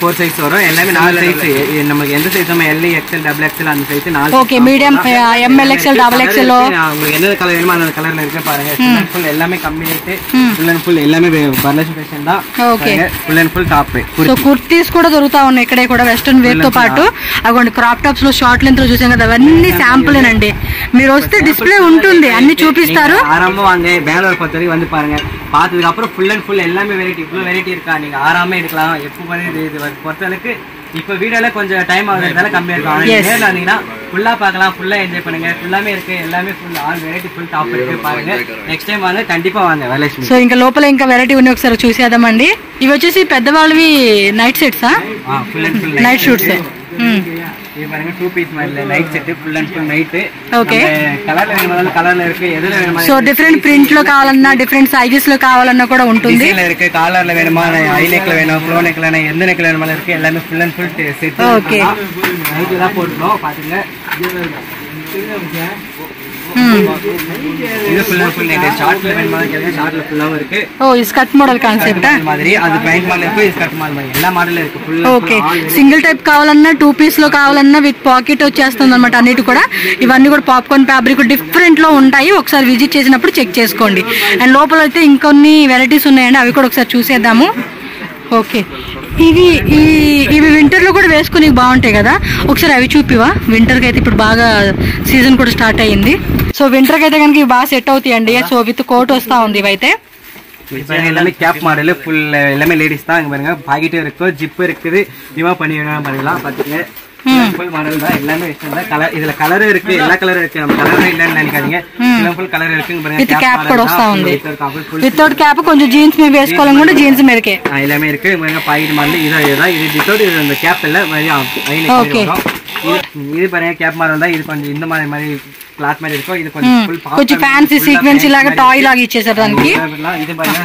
4 size వரும். எல்லாமே 4 సైజ్. நமக்கு எந்த சைஸ் நம்ம எல் எக்ஸ்எல் டபுள் எக்ஸ்எல் அந்த size 4. Okay, medium M L XL double XL உங்களுக்கு எந்த கலர் வேணுமோ அந்த கலர்ல இருக்கு. பாருங்க, ஃபுல் எல்லாமே கம்ப்ளீட், ఫుల్ అండ్ ఫుల్ எல்லாமே వరలక్ష్మి ఫ్యాషన్ தான். Okay, full and full top. So kurtis కూడా దొరుకుతా ఉన్నాయి ఇక్కడే కూడా, వెస్టర్న్ వేర్ తో పాటు. అగోండి క్రాప్ టాప్స్ లో, షార్ట్ లెంత్ లో చూసాం కదా, అవన్నీ శాంపులేనండి. మీరు వస్తే డిస్ప్లే ఉంటుంది, అన్ని చూపిస్తారు. ஆரம்பம் வாங்க, பெங்களூர் பொறுத்தவரைக்கும் வந்து பாருங்க. பார்த்ததுக்கு அப்புறம் ஃபுல் அண்ட் ஃபுல் எல்லாமே வெரைட்டி, இவ்வளோ வெரைட்டி இருக்கா, நீங்க ஆறாமே எடுக்கலாம். எப்போ இது பொறுத்தளவுக்கு இப்போ வீடியோல கொஞ்சம் டைம் ஆகுறதால கம்மியா இருக்கும். நேரில் வந்தீங்கன்னா ஃபுல்லா பார்க்கலாம், ஃபுல்லா என்ஜாய் பண்ணுங்க. ஃபுல்லாமே இருக்கு, எல்லாமே full all variety full top இருக்கு. பாருங்க, నెక్స్ట్ టైం వాங்க కండిపా వాங்க వరలక్ష్మి. సో ఇంకా లోపల ఇంకా వెరైటీ ఉన్నాయి, ఒకసారి చూసేద్దామండి. ఇవి వచ్చేసి పెద్దవాళ్ళవి నైట్ సెట్సా? Full and full night suits. இது பாருங்க 2 பீஸ் மாதிரி night set, full and full night. Okay, కలర్ల వేணுమో కలర్ల இருக்கு, ఎదుల వేணுమో. సో డిఫరెంట్ ప్రింట్ లో కావాలన్నా, డిఫరెంట్ సైజెస్ లో కావాలన్నా కూడా ఉంటుంది. డిజైన్ల இருக்கு, కాలర్ల వేணுమో, హై నెక్ వేணுమో, ఫ్లో నెక్ வேணும், எந்த నెక్ வேணுமோ இருக்கு. எல்லாமே full and full set. Okay, night தான் போடுறோம் பாருங்க. இது ஃபுல் அண்ட் ஃபுல் நைட். ஷார்ட்ல வேணுமோ கேளுங்க, ஷார்ட்ல ஃபுல்லாவும் இருக்கு. ஓ, இது ஸ்கர்ட் மாடல் కాన్సెప్ట్ மாதிரி. அது పెయింట్ மாடல் இருக்கு, ஸ்கர்ட் மாடல் மாதிரி எல்லா மாடலும் இருக்கு. ఫుల్ ఓకే, సింగిల్ టైప్ కావాలన్నా, 2 పీస్ లో కావాలన్నా విత్ పాకెట్ వచ్చేస్తుంది అనమాట. అన్నిటి కూడా ఇవన్నీ కూడా పాప్కార్న్ ఫ్యాబ్రిక్ డిఫరెంట్ లో ఉంటాయి. ఒకసారి విజిట్ చేసినప్పుడు చెక్ చేసుకోండి. అండ్ లోపల అయితే ఇంకొన్ని వెరైటీస్ ఉన్నాయండి, అవి కూడా ఒకసారి చూసేద్దాము. ఓకే, ఇవి వింటర్ లో కూడా వేసుకుని బాగుంటాయి కదా, ఒకసారి అవి చూపివా? వింటర్ కి అయితే ఇప్పుడు బాగా సీజన్ కూడా స్టార్ట్ అయ్యింది. సో వింటర్ కి అయితే కనుక ఇవి బాగా సెట్ అవుతాయండి. సో విత్ కోట్ వస్తా ఉంది ఇవైతే. எல்லாமே கேப் மாடல், ஃபுல் எல்லாமே லேடிஸ் தான். இங்க பாருங்க, பாக்கெட் இருக்கு, ஜிப் இருக்குது, ரிவா பண்ணி பண்ணிடலாம். பாத்துங்க, ஃபுல் மாடல் தான். எல்லாமே வெஸ்டர்ன் தான். கலர் இதுல கலர் இருக்கு, எல்லா கலரும் இருக்கு. நம்ம கலர் இல்லன்னு நினைக்காதீங்க, ఫుల్ కలర్ ఇருக்கு. విత్ క్యాప్ కూడా వస్తా ఉంది. వితౌట్ క్యాప్ కొంచెం జీన్స్ మీద వేసుకోవాలనుకుంటే జీన్స్ మీదకే எல்லாமே இருக்கு. பாக்கெட் மாடல் இதுதான். இது வித்தவுட் இந்த கேப் இல்ல, ఓకే. இது பாருங்க, கேப் மாடல் தான். இது கொஞ்சம் இந்த மாதிரி క్లాత్ மாதிரி இருக்கும். ఇది కొంచెం ఫ్యాన్సీ సీక్వెన్స్ లాగా టాయ్ లాగా ఇచ్చేసారు దానికి. ఇది బాగా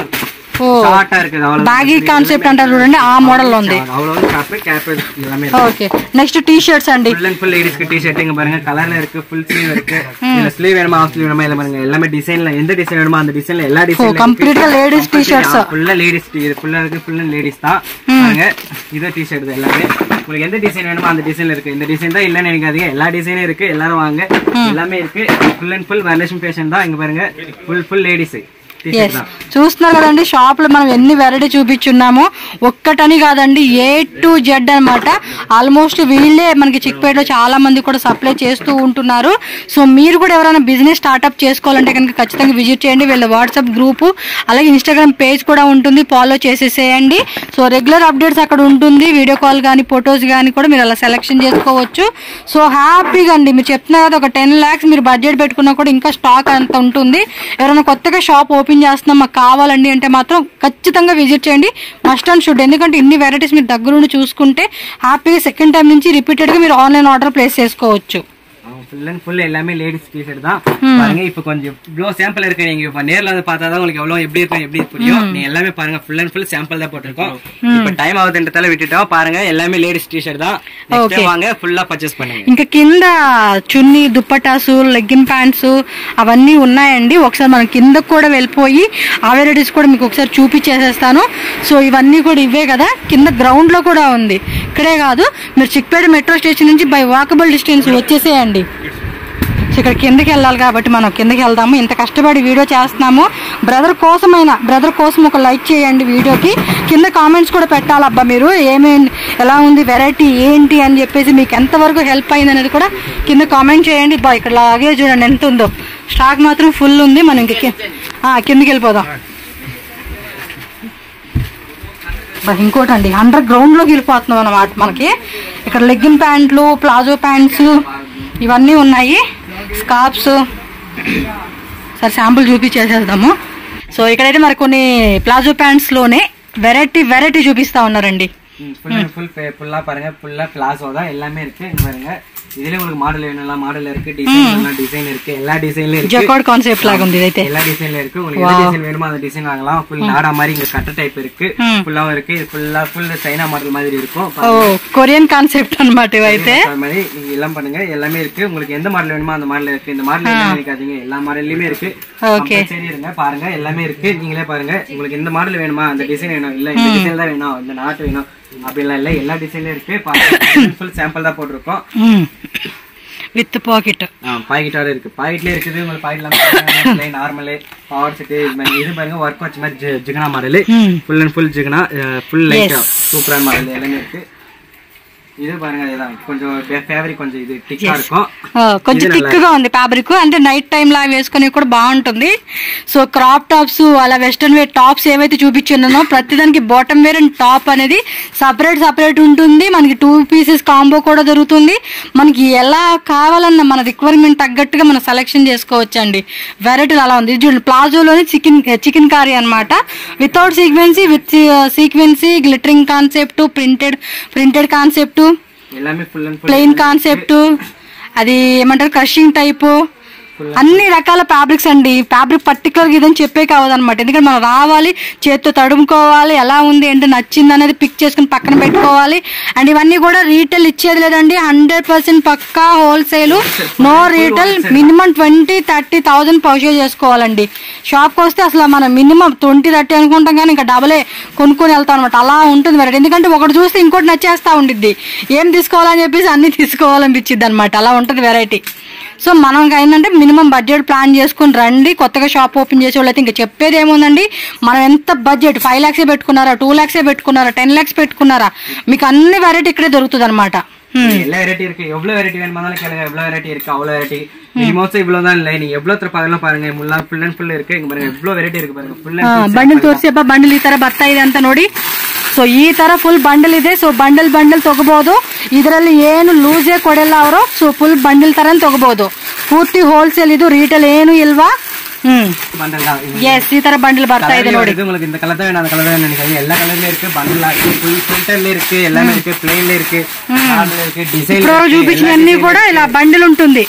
ஷார்ட்டா இருக்குது அவ்வளவு பேகி கான்செப்ட் అంటారు చూడండి ఆ మోడల్ లో ఉంది அவ்வளவு கேப் எல்லாமே ఓకే నెక్స్ట్ టీ షర్ట్స్ అండి ఫుల్ అండ్ ఫుల్ లేడీస్க்கு టీ ஷர்ட் இங்க பாருங்க கலர்ல இருக்கு ஃபுல் ஸ்லீவ் இருக்கு இல்ல ஸ்லீவ் வேணுமா ஆஃப் ஸ்லீவ் வேணுமா இல்ல பாருங்க எல்லாமே டிசைன்ல எந்த டிசைன் வேணுமா அந்த டிசைன்ல எல்லா டிசைன்ல கம்ப்ளீட் லேடீஸ் టీ షర్ట్స్ ஃபுல்லா லேடீஸ் இது ஃபுல்லா இருக்கு ஃபுல் அண்ட் லேடீஸ் தான் பாருங்க இது டி ஷர்ட் எல்லாமே உங்களுக்கு எந்த டிசைன் வேணுமோ அந்த டிசைன்ல இருக்கு இந்த டிசைன் தான் இல்லன்னு நினைக்காதீங்க எல்லா டிசைனும் இருக்கு எல்லாரும் வாங்க எல்லாமே இருக்கு full and full Varalakshmi fashion தான் இங்க பாருங்க ఫుల్ లేడీస్ చూస్తున్నారు కదండి షాప్ లో మనం ఎన్ని వెరైటీ చూపించున్నామో ఒక్కటని కాదండి A-Z అన్నమాట ఆల్మోస్ట్ వీళ్ళే మనకి చిక్పేటలో చాలా మంది కూడా సప్లై చేస్తూ ఉంటున్నారు సో మీరు కూడా ఎవరైనా బిజినెస్ స్టార్ట్అప్ చేసుకోవాలంటే కనుక ఖచ్చితంగా విజిట్ చేయండి వీళ్ళ వాట్సాప్ గ్రూప్ అలాగే ఇన్స్టాగ్రామ్ పేజ్ కూడా ఉంటుంది ఫాలో చేసేసేయండి సో రెగ్యులర్ అప్డేట్స్ అక్కడ ఉంటుంది వీడియో కాల్ కానీ ఫొటోస్ కానీ కూడా మీరు అలా సెలెక్షన్ చేసుకోవచ్చు సో హ్యాపీగా అండి మీరు చెప్తున్నారు కదా ఒక 10 lakhs మీరు బడ్జెట్ పెట్టుకున్నా కూడా ఇంకా స్టాక్ అంత ఉంటుంది ఎవరైనా కొత్తగా షాప్ ఓపెన్ చేస్తున్నాం మాకు కావాలండి అంటే మాత్రం ఖచ్చితంగా విజిట్ చేయండి మస్ట్ అండ్ షుడ్ ఎందుకంటే ఇన్ని వెరైటీస్ మీరు దగ్గరుండి చూసుకుంటే హ్యాపీగా సెకండ్ టైం నుంచి రిపీటెడ్ గా మీరు ఆన్లైన్ ఆర్డర్ ప్లేస్ చేసుకోవచ్చు ஃபுல் அண்ட் ஃபுல் எல்லாமே லேடிஸ் டி ஷர்ட் தான் பாருங்க இப்போ கொஞ்சம் இவ்ளோ சாம்பிள் இருக்கு நீங்க இப்ப நேர்ல வந்து பார்த்தா தான் உங்களுக்கு எவ்வளவு எப்படி இருக்கும் எப்படி புரியும் நீங்க எல்லாமே பாருங்க ஃபுல் அண்ட் ஃபுல் சாம்பிள் தான் போட்டுருக்கோம் இப்போ டைம் ஆகுதுன்றதால விட்டுட்டோம் பாருங்க எல்லாமே லேடிஸ் டி ஷர்ட் தான் நெக்ஸ்ட் டைம் வாங்க ఫుల్లా పర్చేస్ பண்ணுங்க ఇంకా కింద చున్నీ దుప్పటాసు లెగ్గిన్ ప్యాంట్స్ అవన్నీ ఉన్నాయండి ఒకసారి మనం కిందకు కూడా వెళ్ళిపోయి ఆ వెరైటీస్ కూడా మీకు ఒకసారి చూపించేసేస్తాను సో ఇవన్నీ కూడా ఇవే కదా కింద గ్రౌండ్ లో కూడా ఉంది ఇక్కడే కాదు మీరు చిక్పేట మెట్రో స్టేషన్ నుంచి బై వాకబుల్ డిస్టెన్స్ వచ్చేసేయండి ఇక్కడ కిందకి వెళ్ళాలి కాబట్టి మనం కిందకి వెళ్దాము ఇంత కష్టపడి వీడియో చేస్తున్నాము బ్రదర్ కోసం ఒక లైక్ చేయండి వీడియోకి కింద కామెంట్స్ కూడా పెట్టాలబ్బా మీరు ఏమేమి ఎలా ఉంది వెరైటీ ఏంటి అని చెప్పేసి మీకు ఎంతవరకు హెల్ప్ అయింది అనేది కూడా కింద కామెంట్ చేయండి బా ఇక్కడ లాగే చూడండి ఎంత ఉందో స్టాక్ మాత్రం ఫుల్ ఉంది మనం ఇంక కిందకి వెళ్ళిపోదాం ఇంకోటి అండి అండర్ గ్రౌండ్ లోకి వెళ్ళిపోతున్నాం అన్నమాట మనకి ఇక్కడ లెగ్గిన్ ప్యాంట్లు ప్లాజో ప్యాంట్స్ ఇవన్నీ ఉన్నాయి స్కార్ప్స్ సరే శాంపుల్ చూపించేసేద్దాము సో ఇక్కడైతే మరి కొన్ని ప్లాజో ప్యాంట్స్ లోనే వెరైటీ చూపిస్తా ఉన్నారండి ஃபுல்லா பாருங்க ஃபுல்லா பிளாசோ தான் எல்லாமே இருக்கு பாருங்க இதுல உங்களுக்கு மாடல் வேணும்லாம் மாடல் இருக்கு டிசைன் இருக்கு எல்லா டிசைன்லயும் இருக்கு ஜக்கார்ட் கான்செப்ட் లాగా ఉంది ఇదైతే எல்லா டிசைன்ல இருக்கு உங்களுக்கு எந்த டிசைன் வேணுமோ அந்த டிசைன் வாங்கலாம் ஃபுல் நாடா மாதிரி இங்க கட்ட டைப் இருக்கு ஃபுல்லாவும் இருக்கு ஃபுல் சைனா மாடல் மாதிரி இருக்கும் కొరియన్ కాన్సెప్ట్ అన్నమాట ఇవైతే மாதிரி நீங்க எல்லாம் பண்ணுங்க எல்லாமே இருக்கு உங்களுக்கு எந்த மாடல் வேணுமோ அந்த மாடல் இருக்கு இந்த மாடல் என்ன நினைக்காதீங்க எல்லா மாடல்லயுமே இருக்கு ஓகே சரி இருங்க பாருங்க எல்லாமே இருக்கு நீங்களே பாருங்க உங்களுக்கு எந்த மாடல் வேணுமா அந்த டிசைன் வேணும் இல்ல இந்த டிசைன் தான் வேணும் இந்த நாட் வேணும் அப்படிலாம் இல்ல எல்லா டிசைன்லயும் இருக்கு ஃபுல் சாம்பிள் தான் போட்டுருக்கோம் வித் பாக்கெட் பாக்கெட்டோட இருக்கு பாக்கெட்லயே இருக்குது உங்களுக்கு பாக்கெட்ல பிளைன் நார்மல் பவர் செட் இது பாருங்க ஒர்க் வச்ச மாதிரி ஜிகனா மாடல் ஃபுல் அண்ட் ஃபுல் ஜிகனா ஃபுல் லைட் சூப்பரான மாடல் எல்லாமே இருக்கு ఇది బాగా ఇదాం కొంచెం ఫ్యాబ్రిక్ కొంచెం ఇది థిక్ గా இருக்கும் కొంచెం థిక్ గా ఉంది ఫ్యాబ్రిక్ అంటే నైట్ టైం లా వేసుకొని కూడా బాగుంటుంది సో క్రాప్ టాప్స్ అలా వెస్టర్న్ వేర్ టాప్స్ ఏవైతే చూపించున్నానో ప్రతిదానికి బాటమ్ వేర్ అండ్ టాప్ అనేది సపరేట్ ఉంటుంది మనకి 2 pieces కాంబో కూడా దొరుకుతుంది మనకి ఎలా కావాలన్న మన రిక్వైర్మెంట్ తగ్గట్టుగా మనం సెలెక్షన్ చేసుకోవచ్చండి వెరైటీలు అలా ఉంది చూడండి ప్లాజోలోని చికెన్ కర్రీ అన్నమాట without sequence with sequence glittering concept printed concept plain concept అది ఏమంటారు క్రషింగ్ టైప్ అన్ని రకాల ఫ్యాబ్రిక్స్ అండి ఫ్యాబ్రిక్ పర్టికులర్ గా ఇదని చెప్పే కావదనమాట ఎందుకంటే మనం రావాలి చేత్తో తడుముకోవాలి ఎలా ఉంది ఏంటో నచ్చింది అనేది పిక్ చేసుకుని పక్కన పెట్టుకోవాలి అండ్ ఇవన్నీ కూడా రీటైల్ ఇచ్చేది లేదండి 100% పక్కా wholesale no retail minimum 20-30,000 purchase చేసుకోవాలండి షాప్ కి వస్తే అసలు మనం మినిమం 20-30 అనుకుంటాం కానీ ఇంకా డబలే కొనుక్కొని వెళ్తాం అనమాట అలా ఉంటుంది వెరైటీ ఎందుకంటే ఒకటి చూస్తే ఇంకోటి నచ్చేస్తా ఉండిద్ది ఏం తీసుకోవాలని చెప్పేసి అన్ని తీసుకోవాలనిపించిద్ది అనమాట అలా ఉంటుంది వెరైటీ సో మనం ఏంటంటే మినిమం బడ్జెట్ ప్లాన్ చేసుకుని రండి కొత్తగా షాప్ ఓపెన్ చేసే వాళ్ళైతే ఇంకా చెప్పేది ఏముందండి మనం ఎంత బడ్జెట్ 5 lakhs పెట్టుకున్నారా 2 lakhs పెట్టుకున్నారా 10 lakhs పెట్టుకున్నారా మీకు అన్ని వెరైటీ ఇక్కడే దొరుకుతుంది అనమాట எல்லா வெரைட்டி இருக்கு எவ்வளவு வெரைட்டி வேணுமானாலும் கேளுங்க எவ்வளவு வெரைட்டி இருக்கு அவ்வளவு வெரைட்டி மினிமம் இவ்வளவுதான் இல்ல நீங்க எவ்வளவு பாருங்க பாருங்க முல்லா ஃபுல் அண்ட் ஃபுல் இருக்கு இங்க பாருங்க எவ்வளவு வெரைட்டி இருக்கு பாருங்க ஃபுல் அண்ட் ಬಂಡಲ್ ತೋರಿಸಿಯಪ್ಪ ಬಂಡಲ್ ಈ ತರ ಬರ್ತಾ ಇದೆ ಅಂತ ನೋಡಿ ಸೊ ಈ ತರ ಫುಲ್ ಬಂಡಲ್ ಇದೆ ಸೊ ಬಂಡಲ್ ತಗೋಬಹುದು ಇದರಲ್ಲಿ ಏನು ಲೂಸೇ ಕೊಡಲ್ಲ ಅವರು ಸೊ ಫುಲ್ ಬಂಡಲ್ ತರ ತಗೋಬಹುದು ಪೂರ್ತಿ ಹೋಲ್ಸೇಲ್ ಇದು ರಿಟೇಲ್ ಏನು ಇಲ್ವಾ ಈ ತರ ಬಂಡಲ್ ಬರ್ತಾ ಇದೆ ನೋಡಿ உங்களுக்கு இந்த கலர் தான் வேணும் அந்த கலர் தான் நினைக்காதீங்க எல்லா கலர்லயும் இருக்கு பண்டல் இருக்கு ஃபுல் ஃபில்டர்ல இருக்கு எல்லாமே இருக்கு ప్లెయిన్ல ఇருக்கு నార్మల్ ఇருக்கு డిజైన్ ఇప్పుడు చూపించినన్ని కూడా ఇలా బండిల్ ఉంటుంది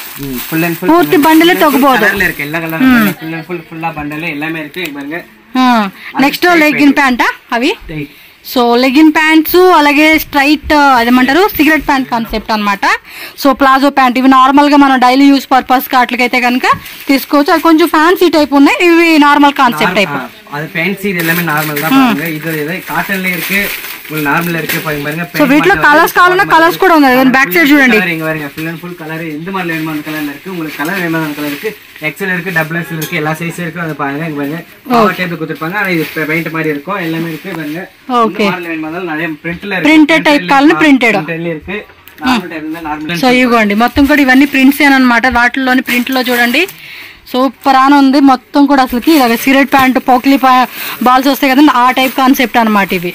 ఫుల్ అండ్ ఫుల్ పూర్తి బండిలే తగ్గబోదు కలర్ல இருக்கு எல்லா கலர் ஃபுல் அண்ட் ஃபுல் ஃபுல்லா பண்டல் எல்லாமே இருக்கு பாருங்க నెక్స్ట్ లెగిన్ ప్యాంటా అవి? సో లెగిన్ ప్యాంట్స్ అలాగే స్ట్రైట్ అదేమంటారు సిగరెట్ ప్యాంట్ కాన్సెప్ట్ అన్నమాట. సో ప్లాజో ప్యాంట్ ఇవి నార్మల్ గా మనం డైలీ యూస్ పర్పస్ అట్లకైతే కనుక తీసుకోవచ్చు. అవి కొంచెం ఫ్యాన్సీ టైప్ ఉన్నాయి, ఇవి నార్మల్ కాన్సెప్ట్ టైప్. அது ஃபேன்சி இது எல்லாமே நார்மல் தான் பாருங்க. இது காட்டன்ல இருக்கு, உங்களுக்கு நார்மல்ல இருக்கு பாருங்க. సో వీటిలో కలర్స్ కావాలన్నా కలర్స్ కూడా ఉన్నాయి. బ్యాక్ సైడ్ చూడండి, இங்க பாருங்க ஃபுல் அண்ட் ஃபுல் கலர் எந்த மாதிரி வேணுமோ அந்த கலர்ல இருக்கு. உங்களுக்கு கலர் வேணுமோ அந்த கலர் இருக்கு. எக்ஸ்எல் இருக்கு, டபுள் எக்ஸ்எல் இருக்கு, எல்லா சைஸ் இருக்கு. அது பாருங்க இங்க பாருங்க கவர் டைப் கொடுத்திருப்பாங்க. ஆனா இது பெயிண்ட் மாதிரி இருக்கும், எல்லாமே இருக்கு பாருங்க. ஓகே, மாடல் வேணுமானாலும் நிறைய பிரிண்ட்ல இருக்கு. ప్రింటెడ్ టైప్ కావాలన్నా ప్రింటెడ్ இருக்கு, నార్మల్ టైప్ లో నార్మల్. సో ఇవ్వండి మొత్తం కూడా ఇవన్నీ ప్రింట్స్ అన్నమాట. వాటిలోని ప్రింట్ లో చూడండి సూపర్ అని ఉంది మొత్తం కూడా. అసలుకి ఇలాగ సిగరెట్ ప్యాంట్ పోక్లీ బాల్స్ వస్తాయి కదండి, ఆ టైప్ కాన్సెప్ట్ అన్నమాట ఇవి.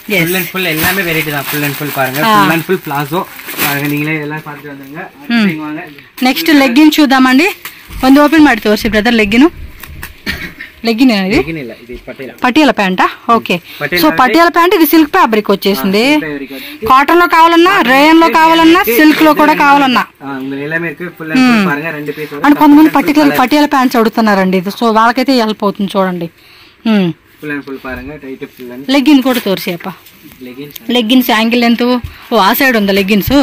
ஃபுல் அண்ட் ஃபுல் எல்லாமே வெரைட்டி தான். ஃபுல் அண்ட் ஃபுல் பாருங்க, ஃபுல் அண்ட் ஃபுல் ప్లాజో பாருங்க. நீங்களே எல்லாம் பார்த்து வந்துங்க. నెక్స్ట్ లెగ్గిన్ చూద్దామండి. ಒಂದು ఓపెన్ ಮಾಡಿ ತೋರಿಸಿ ಬ್ರದರ್. లెగ్గిన్ ఇది పటియాల ప్యాంటా? ఓకే, సో పటియాల ప్యాంట్ ఇది సిల్క్ ఫ్యాబ్రిక్ వచ్చేసింది. కాటన్ లో కావాలన్నా, రేయన్ లో కావాలన్నా, సిల్క్ లో కూడా కావాలన్నా. అంటే కొంతమంది పర్టికులర్ పటియాల ప్యాంట్స్ అడుగుతున్నారండి, సో వాళ్ళకైతే హెల్ప్ అవుతుంది చూడండి. లెగ్గిన్ కూడా తోరిసేప. లెగ్గిన్స్ యాంగిల్ ఎంత? ఓ ఆ సైడ్ ఉందా లెగ్గిన్స్?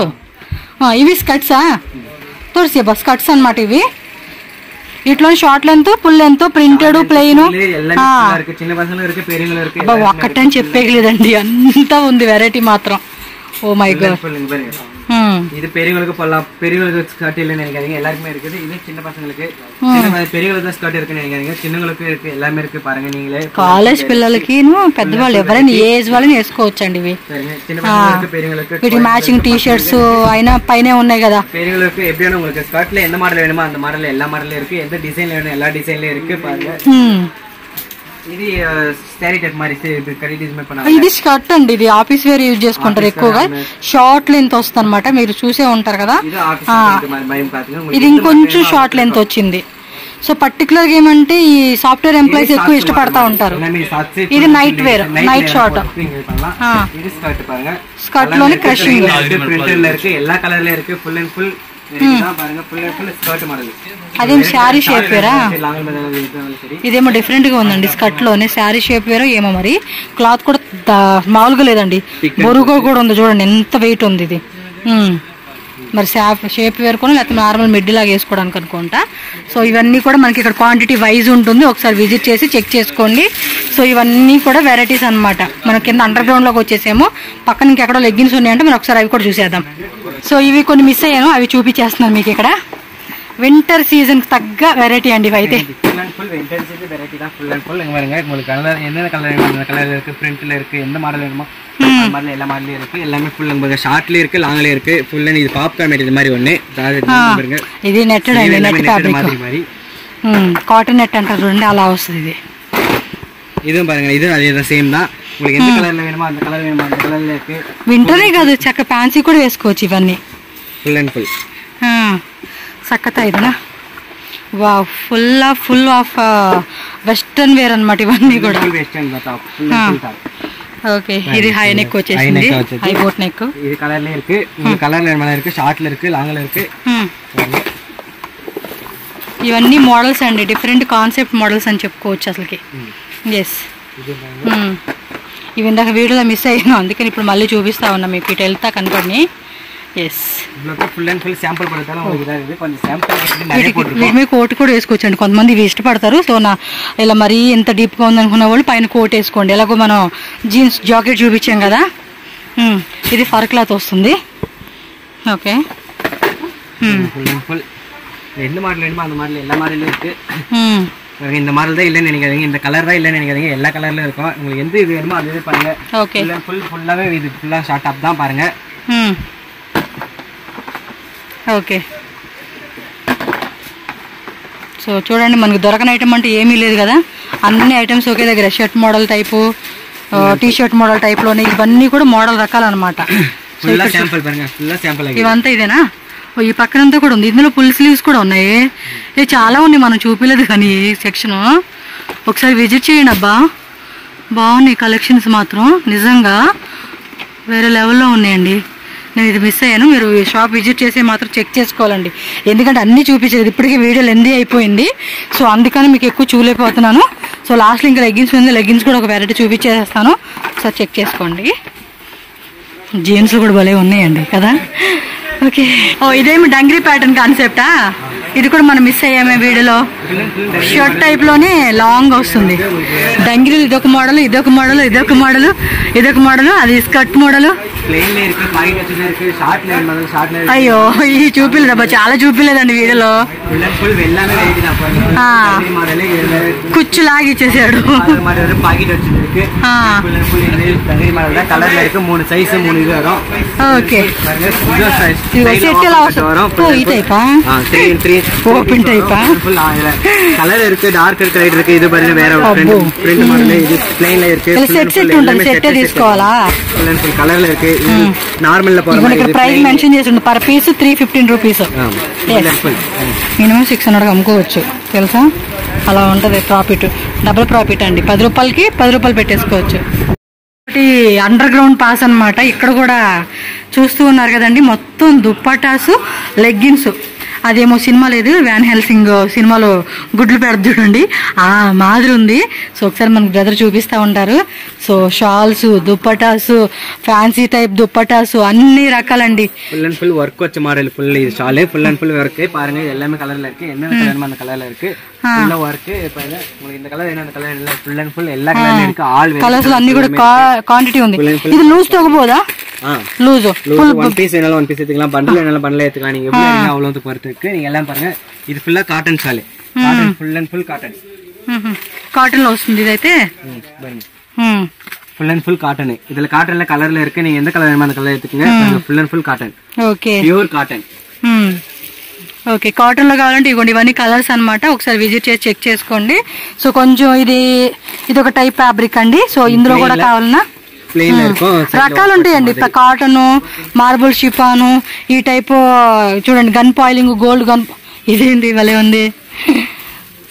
ఇవి స్కర్ట్సా? తోరిసేప స్కర్ట్స్ అన్నమాట ఇవి. వీటిలో short length, full length, printed, plain, ఒక్కటని చెప్పేయలేదండి, అంతా ఉంది వెరైటీ మాత్రం. Oh my God. இது பெரியவங்களுக்கு போடலாம். பெரியவங்களுக்கு ஸ்கர்ட் இல்லைன்னு நினைக்காதீங்க, எல்லாருக்குமே இருக்குது. இது சின்ன பசங்களுக்கு, பெரியவங்களுக்கு ஸ்கர்ட் இருக்குன்னு நினைக்காதீங்க, சின்னங்களுக்கு இருக்கு, எல்லாமே இருக்கு பாருங்க. நீங்களே కాలేజ్ పిల్లలకి పెద్దవాళ్ళు ఎవరైనా ఏజ్ వాళ్ళని వేసుకోవచ్చండి ఇవి. சின்ன பசங்களுக்கு, பெரியவங்களுக்கு వీటి మ్యాచింగ్ టీ షర్ట్స్ అయినా పైన ఉన్నాయి కదా. பெரியவங்களுக்கு எப்படியான உங்களுக்கு ஸ்கர்ட்ல எந்த மாடல் வேணுமோ அந்த மாடல், எல்லா மாடலும் இருக்கு. எந்த டிசைன்ல வேணும் எல்லா டிசைன்லயும் இருக்கு பாருங்க. ఇది సారీ టైప్ మరి ఇది స్కర్ట్ అండి. ఇది ఆఫీస్ వేర్ యూజ్ చేసుకుంటారు ఎక్కువగా. షార్ట్ లెంత్ వస్తుంది అనమాట, మీరు చూసే ఉంటారు కదా. ఇది ఇంకొంచెం షార్ట్ లెంత్ వచ్చింది. సో పర్టికులర్ గా ఏమంటే ఈ సాఫ్ట్వేర్ ఎంప్లాయీస్ ఎక్కువ ఇష్టపడతా ఉంటారు. ఇది night wear, night short. Skirt లోని క్రషింగ్ எல்லா கலர்ல இருக்கு. ஃபுல் அண்ட் ஃபுல் అదేం శారీ షేప్ వేరా? ఇదేమో డిఫరెంట్ గా ఉందండి. స్కర్ట్ లోనే శారీ షేప్ వేరో ఏమో మరి. క్లాత్ కూడా మామూలుగా లేదండి, బరువుగా కూడా ఉంది. చూడండి ఎంత వెయిట్ ఉంది ఇది. మరి షేప్ వేర్ కూడా లేకపోతే నార్మల్ మిడ్ లాగా వేసుకోవడానికి అనుకుంటా. సో ఇవన్నీ కూడా మనకి ఇక్కడ క్వాంటిటీ వైజ్ ఉంటుంది, ఒకసారి విజిట్ చేసి చెక్ చేసుకోండి. సో ఇవన్నీ కూడా వెరైటీస్ అనమాట. మనం కింద అండర్ గ్రౌండ్ లోకి వచ్చేసేమో, పక్కన ఇంకెక్కడో లెగ్గిన్స్ ఉన్నాయంటే మనం ఒకసారి అవి కూడా చూసేద్దాం. సో ఇవి కొన్ని మిస్ అయ్యాను, అవి చూపించేస్తున్నాను మీకు ఇక్కడ. వింటర్ సీజన్ తగ్గ వెరైటీ అండి ఇవి అయితే. எந்த மாடல் வேணுமோ எல்லா மாடலும் இருக்கு. எல்லாமே ஃபுல் ஷார்ட்லயே இருக்கு, லாங்லயே இருக்கு. ஃபுல் இது பாப்கார்ன் மெட்டீரியல் மாதிரி ஒண்ணு. ఇది నెట్టెడ్ అండి, నెట్ ఫ్యాబ్రిక్ కాటన్ నెట్ అంటారు చూడండి, అలా వస్తుంది ఇది. இதுவும் பாருங்க, இது அதே సేమ్ தான். உங்களுக்கு எந்த కలర్ல வேணுమో அந்த కలర్ వేணுమో அந்த కలర్ல இருக்கு. వింటరే కాదు, చక్క ఫ్యాన్సీ కూడా వేసుకోవచ్చు ఇవన్నీ. ఫుల్ అండ్ ఫుల్ చక్కత ఇదేనా? Wow, full of western wear అన్నమాట ఇవన్నీ కూడా. ఓకే, ఇది హై నెక్ వచ్చేసింది, హై బోట్ నెక్. ఇది కలర్ல இருக்கு, உங்களுக்கு కలర్ல வேணுమో இருக்கு, షార్ట్ல ఇருக்கு, లాంగ్ல ఇருக்கு. ఇవన్నీ మోడల్స్ అండి, డిఫరెంట్ కాన్సెప్ట్ మోడల్స్ అని చెప్పుకోవచ్చు అసలుకి. ఎస్, ఇవి ఇందాక వీడియోలో మిస్ అయ్యాను, అందుకని ఇప్పుడు మళ్ళీ చూపిస్తా ఉన్నా మీకు. ఇటు వెళ్తా కనపడి. ఎస్, వీటి కోట్ కూడా వేసుకోవచ్చు అండి. కొంతమంది ఇవి ఇష్టపడతారు. సో ఇలా మరీ ఎంత డీప్గా ఉందనుకున్న వాళ్ళు పైన కోట్ వేసుకోండి. ఎలాగో మనం జీన్స్ జాకెట్ చూపించాం కదా, ఇది ఫర్ క్లాత్ వస్తుంది. ఓకే, எந்த மாடல் வேணுமோ அந்த மாடல், எல்லா மாடலும் இருக்கு. இந்த மாடல் தான் இல்லைன்னு நினைக்காதீங்க, இந்த கலர் தான் இல்லைன்னு நினைக்காதீங்க, எல்லா கலர்லயும் இருக்கும். உங்களுக்கு எந்த இது வேணுமோ அது பாருங்க. ஓகே, ஃபுல்லாவே இது ஃபுல்லா ஷார்ட் டாப் தான் பாருங்க. ఓకే, సో చూడండి, మనకు దొరకని ఐటమ్ అంటే ఏమీ లేదు కదా, అన్ని ఐటమ్స్ ఒకే దగ్గర. Shirt model type, T shirt model టైప్లోనే ఇవన్నీ కూడా మోడల్ రకాలన్నమాట. ఇవంతా ఇదేనా? ఈ పక్కనంతా కూడా ఉంది. ఇందులో ఫుల్ స్లీవ్స్ కూడా ఉన్నాయి. ఇది చాలా ఉన్నాయి, మనం చూపించలేదు కానీ సెక్షన్. ఒకసారి విజిట్ చేయండి అబ్బా, బాగున్నాయి కలెక్షన్స్ మాత్రం, నిజంగా వేరే లెవెల్లో ఉన్నాయండి. నేను ఇది మిస్ అయ్యాను, మీరు షాప్ విజిట్ చేసి మాత్రం చెక్ చేసుకోవాలండి, ఎందుకంటే అన్నీ చూపించలేదు. ఇప్పటికీ వీడియో లెందీ అయిపోయింది, సో అందుకని మీకు ఎక్కువ చూలేకపోతున్నాను. సో లాస్ట్లో ఇంకా లెగ్గిన్స్ ఉంది, లెగ్గిన్స్ కూడా ఒక వెరైటీ చూపించేస్తాను, సో చెక్ చేసుకోండి. జీన్స్ కూడా భలే ఉన్నాయండి కదా. ఓకే, ఓ ఇదేమి డంగ్రీ ప్యాటర్న్ కాన్సెప్టా? ఇది కూడా మనం మిస్ అయ్యామే వీడియోలో. షర్ట్ టైప్ లోనే లాంగ్ వస్తుంది. డంగ్రీలు ఇదొక మోడల్, ఇదొక మోడల్, ఇదొక మోడల్, ఇదొక మోడల్, అది స్కర్ట్ మోడల్. అయ్యో ఈ చూపిలేదబ్బా, చాలా చూపిలేదండి వీడియోలో. కుచ్చు లాగి ఇచ్చేసాడు. ఓకే సెట్ ఎలా వస్తుంది? ఈ టైపా? ஓபன் டைப்பா? கலர் இருக்கு, டார்க் இருக்கு, லைட் இருக்கு. இது பாருங்க வேற பிரிண்ட் மாடல். இது ப்ளைன்ல இருக்கு. సెట్ ఉంటుంది, సెట్ తీసుకోవాలా? ఫుల్ కలర్లో ఇருக்கு. నార్మల్ లో పోరా. ఇక్కడ ప్రైస్ మెన్షన్ చేసి ఉంది, పర్ పీస్ 315 రూపీస్. మినిమం 600 అమ్ముకోవచ్చు తెలుసా, అలా ఉంటది ప్రాఫిట్. డబుల్ ప్రాఫిట్ అండి. 10 రూపాయలకి 10 రూపాయలు పెట్టేసుకోవచ్చు. అండర్ గ్రౌండ్ పాస్ అన్నమాట. ఇక్కడ కూడా చూస్తూ ఉన్నారు కదండి, మొత్తం దుప్పటాసు, లెగ్గిన్స్. అదేమో సినిమా లేదు, వ్యాన్ హెల్సింగ్ సినిమాలో గుడ్లు పెడతాడు చూడండి, ఆ మాదిరి ఉంది. సో ఒకసారి మనకు బ్రదర్ చూపిస్తూ ఉంటారు. So shawls, dupattas, fancy type dupattas, అన్ని రకాలండి. ఫుల్ అండ్ ఫుల్ వర్క్ వచ్చే మోడల్. ఫుల్ ఇది షాలే ఫుల్ అండ్ ఫుల్ వర్క్. பாருங்க எல்லாமே கலர்ல இருக்கு. என்ன கலர் கலர்ல இருக்கு. ஃபுல்லா வர்க். பாருங்க உங்களுக்கு இந்த கலர் என்ன கலர் இல்ல, ஃபுல் అండ్ ఫుల్ எல்லா కలర్లు இருக்கு. ఆల్ కలర్స్ అన్ని కూడా క్వాంటిటీ ఉంది. ఇది లూజ్ తగ్గబోదా? லூஸ் ஃபுல் ஒன் பீஸ் வேணாலும் ஒன் பீஸ் எடுத்துக்கலாம், பண்டல் வேணாலும் பண்டல் எடுத்துக்கலாம். நீங்க எப்படி வேணா அவ்வளவு பொறுத்து இருக்கு. நீங்க எல்லாம் பாருங்க, இது ஃபுல்லா cotton shawl. Cotton full and full cotton. Cotton లో వస్తుంది ఇదైతే. Full and full cotton. இதுல காட்டன்ல கலர்ல இருக்கு. நீங்க எந்த கலர் வேணுமோ அந்த கலர் எடுத்துக்கங்க. Full and full cotton. Okay, pure cotton. Okay, cotton లో కావాలంటే ఇగోండి ఇవన్నీ కలర్స్ అన్నమాట. ఒకసారి విజిట్ చేసి చెక్ చేసుకోండి. సో కొంచెం ఇది ఒక టైప్ ఫ్యాబ్రిక్ అండి. సో ఇందులో కూడా కావాలన్నా రకాలు ఉంటాయండి. కాటన్, మార్బుల్ షిఫాను, ఈ టైపు చూడండి, గన్ పాయిలింగ్, గోల్డ్ గన్. ఇదేంటి భలే ఉంది.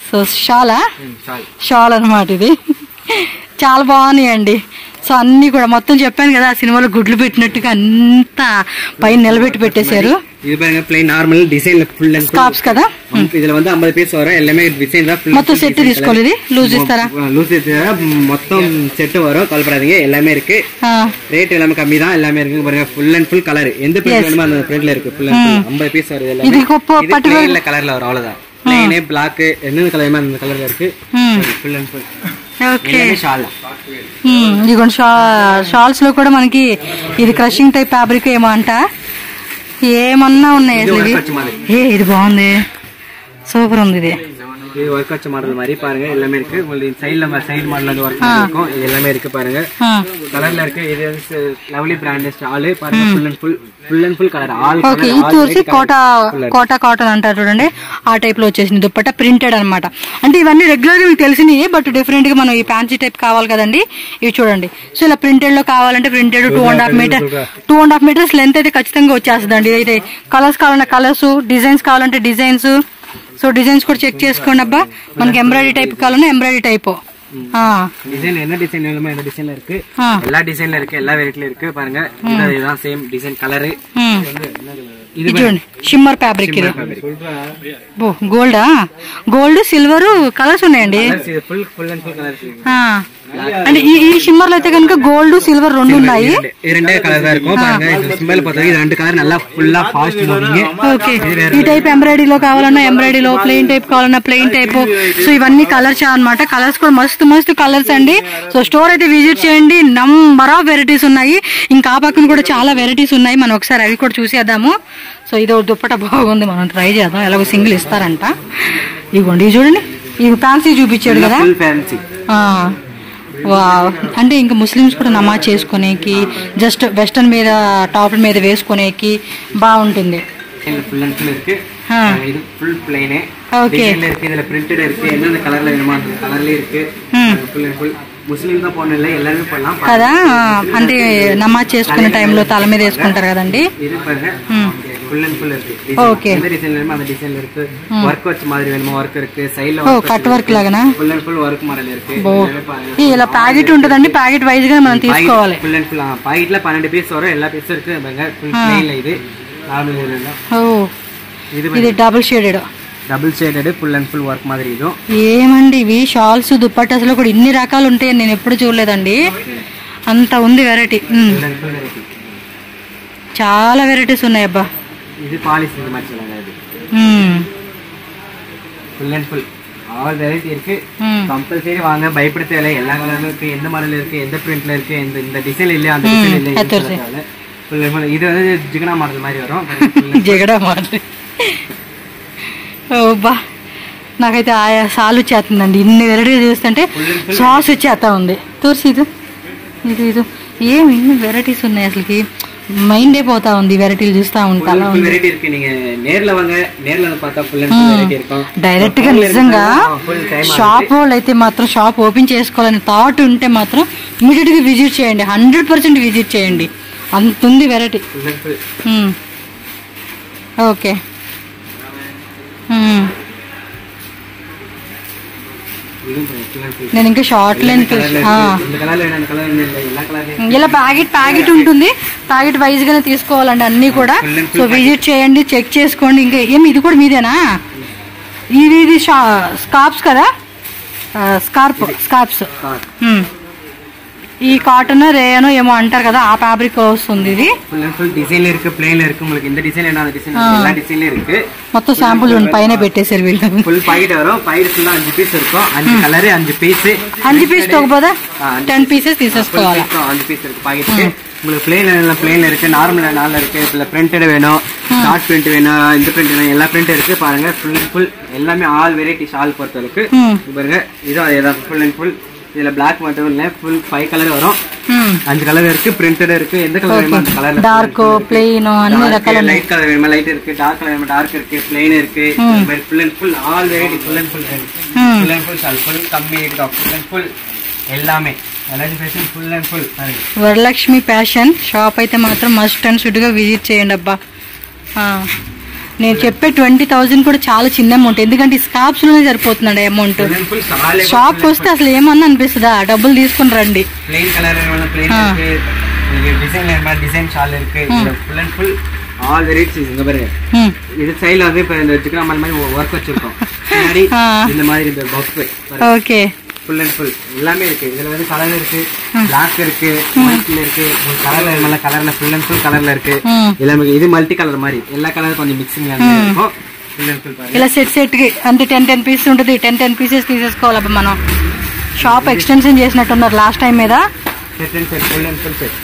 సో షాల్ అన్నమాట ఇది. చాలా బాగున్నాయండి. సో అన్ని కూడా మొత్తం చెప్పాను కదా, ఆ సినిమాలో గుడ్లు పెట్టినట్టుగా అంతా పైన నిలబెట్టి పెట్టేశారు. இது பாருங்க plain நார்மல் டிசைன்ல ஃபுல் அண்ட் ஸ்கார்ப்ஸ் కదా. இதுல வந்து 50 పీస్ వర எல்லாமே டிசைன் தான். మొత్తం సెట్ తీసుకోవాలి. ఇది లూజ్ ఇస్తారా? లూజ్ ఇస్తారా? మొత్తం సెట్ వరం, కలపరాదீங்க. எல்லாமே இருக்கு. ரேட் எல்லாமே கம்மி தான். எல்லாமே இருக்கு பாருங்க. Full and full colour. எந்த பிரிண்ட் வேணுமோ அந்த பிரிண்ட்ல இருக்கு. ஃபுல் அண்ட் ஃபுல் 50 பீஸ் வருது. எல்லாமே இது பர்టిక్యులర్ கலர்ல வரும், அவ்வளவுதான். plain black என்ன கலர் வேணுமோ அந்த கலர்ல இருக்கு. Full and full. ఓకే, ఇదిగోండి షాల్స్ లో కూడా మనకి ఇది క్రషింగ్ టైప్ ఫ్యాబ్రిక్ ఏమో అంట. ఏమన్నా ఉన్నాయి అసలు. ఇది బాగుంది, సూపర్ ఉంది. ఇది இது ஒர்க் வச்ச மாடல் மாதிரி பாருங்க. எல்லாமே இருக்கு. உங்களுக்கு சைடுல சைடு மாடல் அந்த ஒர்க் இருக்கும். இது எல்லாமே இருக்கு பாருங்க. கலர்ல இருக்கு. இது லவ்லி பிராண்ட் ஸ்டால் பாருங்க. Full and full colour. All okay, ఇది వచ్చి కోటా కాటన్ అంటారు చూడండి, ఆ టైప్ లో వచ్చేసింది దుప్పట్ట. ప్రింటెడ్ అన్నమాట. అంటే ఇవన్నీ రెగ్యులర్ గా మీకు తెలిసినవి, బట్ డిఫరెంట్ గా మనం ఈ ఫ్యాన్సీ టైప్ కావాలి కదండి. ఇవి చూడండి. సో ఇలా ప్రింటెడ్ లో కావాలంటే ప్రింటెడ్ 2.5 మీటర్స్ లెంత్ అయితే ఖచ్చితంగా వచ్చేస్తుంది అండి. ఇదైతే కలర్స్ కావాలంటే కలర్స్, డిజైన్స్ కావాలంటే డిజైన్స్. సో డిజైన్స్ కూడా చెక్ చేసుకోండి అబ్బా. మనకి ఎంబ్రాయిడరీ టైప్ కావాలన్నా ఎంబ్రాయిడరీ టైప్. டிசைன் என்ன டிசைன் வேணுமோ அந்த டிசைன்ல இருக்கு. எல்லா டிசைன்ல இருக்கு, எல்லா வெரைட்டில இருக்கு பாருங்க. இதுதான் சேம் டிசைன் కలర్. ఇది చూడండి, షిమ్మర్ ఫ్యాబ్రిక్. ఇది గోల్డా, గోల్డ్, సిల్వర్ కలర్స్ ఉన్నాయండి. Full and full colours. అంటే ఈ షిమ్మర్ లో అయితే కనుక గోల్డ్, సిల్వర్ రెండు ఉన్నాయి. రెండే కలర్ இருக்கும் பாருங்க. இது సింబల్ పోతది. ఇది రెండు కలర్ నల్ల ఫుల్ ఫాస్ట్ మూవింగ్. ఓకే, ఈ టైప్ ఎంబ్రాయిడరీలో కావాలన్నా ఎంబ్రాయిడరీలో, ప్లెయిన్ టైప్ కావాలన్నా ప్లెయిన్ టైప్. సో ఇవన్నీ కలర్స్ అన్నమాట. కలర్స్ కూడా మస్తు కలర్స్ అండి. సో స్టోర్ అయితే విజిట్ చేయండి. నంబర్ ఆఫ్ వెరైటీస్ ఉన్నాయి. ఇంకా ఆ పక్కన కూడా చాలా వెరైటీస్ ఉన్నాయి. మనం ఒకసారి అవి కూడా చూసేద్దాము. సో ఇది దుప్పట బాగుంది, మనం ట్రై చేద్దాం. ఎలాగో సింగిల్ ఇస్తారంట. ఇవ్వండి, ఇది చూడండి. ఇది ఫ్యాన్సీ చూపించాడు కదా. వావ్, అంటే ఇంకా ముస్లిమ్స్ కూడా నమాజ్ చేసుకునేకి, జస్ట్ వెస్టర్న్ మీద టాప్ మీద వేసుకునేకి బాగుంటుంది. ఫుల్ అండ్ ఫుల్ இருக்கு. இது ஃபுல் ப்ளைன். ஓகே, இதுல இருக்கு, இதுல பிரிண்டட் இருக்கு. என்ன கலர்ல வேணுமோ அந்த கலர்ல இருக்கு. Full and full. ముస్లిం గా పోనలే எல்லாரும் போடலாம் కదా. అంటే నమాజ్ చేసుకునే టైంలో తల మీద వేసుకుంటారు కదండి. ఇది பாருங்க. ఫుల్ అండ్ ఫుల్ இருக்கு. ఓకే, இந்த டிசைன்ல வேணுமோ அந்த டிசைன்ல இருக்கு. வர்க் வச்ச மாதிரி வேணுமோ వర్క్ இருக்கு. సైడ్ లో కట్ వర్క్ లాగానా? Full and full work model ఇருக்கு. ఇలా ప్యాకెట్ ఉంటదండి. ప్యాకెట్ వైజ్ గా మనం తీసుకోవాలి. ఫుల్ అండ్ ఫుల్ ప్యాకెట్ల 12 పీస్ వరకు எல்லா పీస్ இருக்கு. பாருங்க, ఫుల్ ప్లెయిన్ ఇది నార్మల్. ఓ, ఇది double shaded. Double shaded full and full work మాదిరి ఇది. ఏమండి ఇవి షాల్స్ దుప్పటాస్లో కూడా ఇన్ని రకాలు ఉంటాయని నేను ఎప్పుడు చూడలేదండి. అంత ఉంది వెరైటీ. చాలా వెరైటీస్ ఉన్నాయి అబ్బా. ఇది பாலிஷ் இது மாதிரி சொல்லுங்க. இது full and full all variety இருக்கு. கம்பல்சரி வாங்க, பயப்பட தேவையில்லை. எல்லா கலர்ல இருக்கு, எந்த மாடல்ல இருக்கு, எந்த பிரிண்ட்ல இருக்கு, இந்த டிசைன் இல்ல அந்த டிசைன் இல்ல. ஃபுல் அண்ட் ஃபுல் இது வந்து ஜிகனா மாடல் மாதிரி వரும். జగడా మాడల్. ఓబ్బా నాకైతే ఆయా సాలు వచ్చేస్తుందండి. ఇన్ని వెరైటీ చూస్తుంటే సాస్ వచ్చేస్తా ఉంది. తోర్సి ఇది ఇది ఇది ఏమి ఇన్ని వెరైటీస్ ఉన్నాయి అసలుకి. మైండే పోతా ఉంది వెరైటీలు చూస్తా ఉంటా. డైరెక్ట్ గా నిజంగా షాప్ వాళ్ళు అయితే మాత్రం షాప్ ఓపెన్ చేసుకోవాలని థాట్ ఉంటే మాత్రం ఇమీడియట్ గా విజిట్ చేయండి. 100% విజిట్ చేయండి. అంత ఉంది వెరైటీ. ఓకే నేను ఇంకా షార్ట్ లైన్ ఇలా ప్యాకెట్ ఉంటుంది. ప్యాకెట్ వైజ్ గానే తీసుకోవాలండి అన్ని కూడా. సో విజిట్ చేయండి, చెక్ చేసుకోండి. ఇంకా ఏమి ఇది కూడా మీదేనా? ఇది స్కార్ప్స్ కదా, స్కార్ప్స్. ఈ కాటన్ రేయను ఏమో అంటారు కదా, ఆ ఫ్యాబ్రిక్ వస్తుంది. ఇది మొత్తం శాంపుల్ పైన పెట్టేసారు వీళ్ళు. 5 పీస్ తగ్గపోదా 10 పీసెస్ తీసేసుకోవాలి. பிளேன்ல இருக்கு, நார்மல் இருக்கு, பிரிண்டட் வேணும், டாட் பிரிண்ட் வேணும், இந்த பிரிண்ட் வேணும், எல்லா பிரிண்ட் இருக்கு. பாருங்க ஃபுல் அண்ட் ஃபுல் எல்லாமே ஆல் வெரைட்டி ஷால் பொறுத்தவரைக்கு பாருங்க. இதுவும் அதேதான் ஃபுல் அண்ட் ஃபுல். இதுல பிளாக் மட்டும் இல்ல, ஃபுல் 5 கலர் வரும். 5 கலர் இருக்கு, பிரிண்டட் இருக்கு. எந்த கலர் வேணுமோ அந்த கலர்ல. டார்க் பிளெயின் அన్ని రకాల லைட் கலர் வேணுமா லைட் இருக்கு, டார்க் கலர் வேணுமா டார்க் இருக்கு, பிளெயின் இருக்கு. Full and full all variety full and full shawl full கம்மி டாப் ஃபுல் அண்ட் ఫుల్ எல்லாமே Varalakshmi fashion full and full. Varalakshmi fashion shop అయితే మాత్రం మస్ట్ అండ్ షుడ్ గా విజిట్ చేయండి అబ్బా. నేను చెప్పే 20,000 కూడా చాలా చిన్న అమౌంట్. ఎందుకంటే స్కార్ప్స్ లోనే సరిపోతుందండి అమౌంట్. షాప్ కి వస్తే అసలు ఏమన్నా అనిపిస్తుందా, డబ్బులు తీసుకుని రండి. டிசைன் ஷால் இருக்கு, full and full all varieties. இங்க பாருங்க, இது சைடுல வந்து இப்ப இந்த வச்சுக்கிற மாதிரி ஒர்க் வச்சிருக்கோம். இந்த மாதிரி இந்த box. Okay full and full எல்லாமே இருக்கு. இதுல வந்து கலர் இருக்கு, பிளாக் இருக்கு, ஒயிட்ல இருக்கு, கலர்ல நல்ல கலர்ல ஃபுல் அண்ட் ஃபுல் கலர்ல இருக்கு. எல்லாமே இது மல்டி கலர் மாதிரி எல்லா கலர் కొంచెం మిక్సింగ్ లాగా இருக்கும். ఫుల్ అండ్ ఫుల్ ఇలా సెట్ కి అంటే 10 పీసెస్ ఉంటుంది. 10 పీసెస్ తీసేసుకోవాలి అబ్బా. మనం షాప్ ఎక్స్టెన్షన్ చేసినట్టున్నారు లాస్ట్ టైం మీద. ఫుల్ అండ్ ఫుల్ సెట్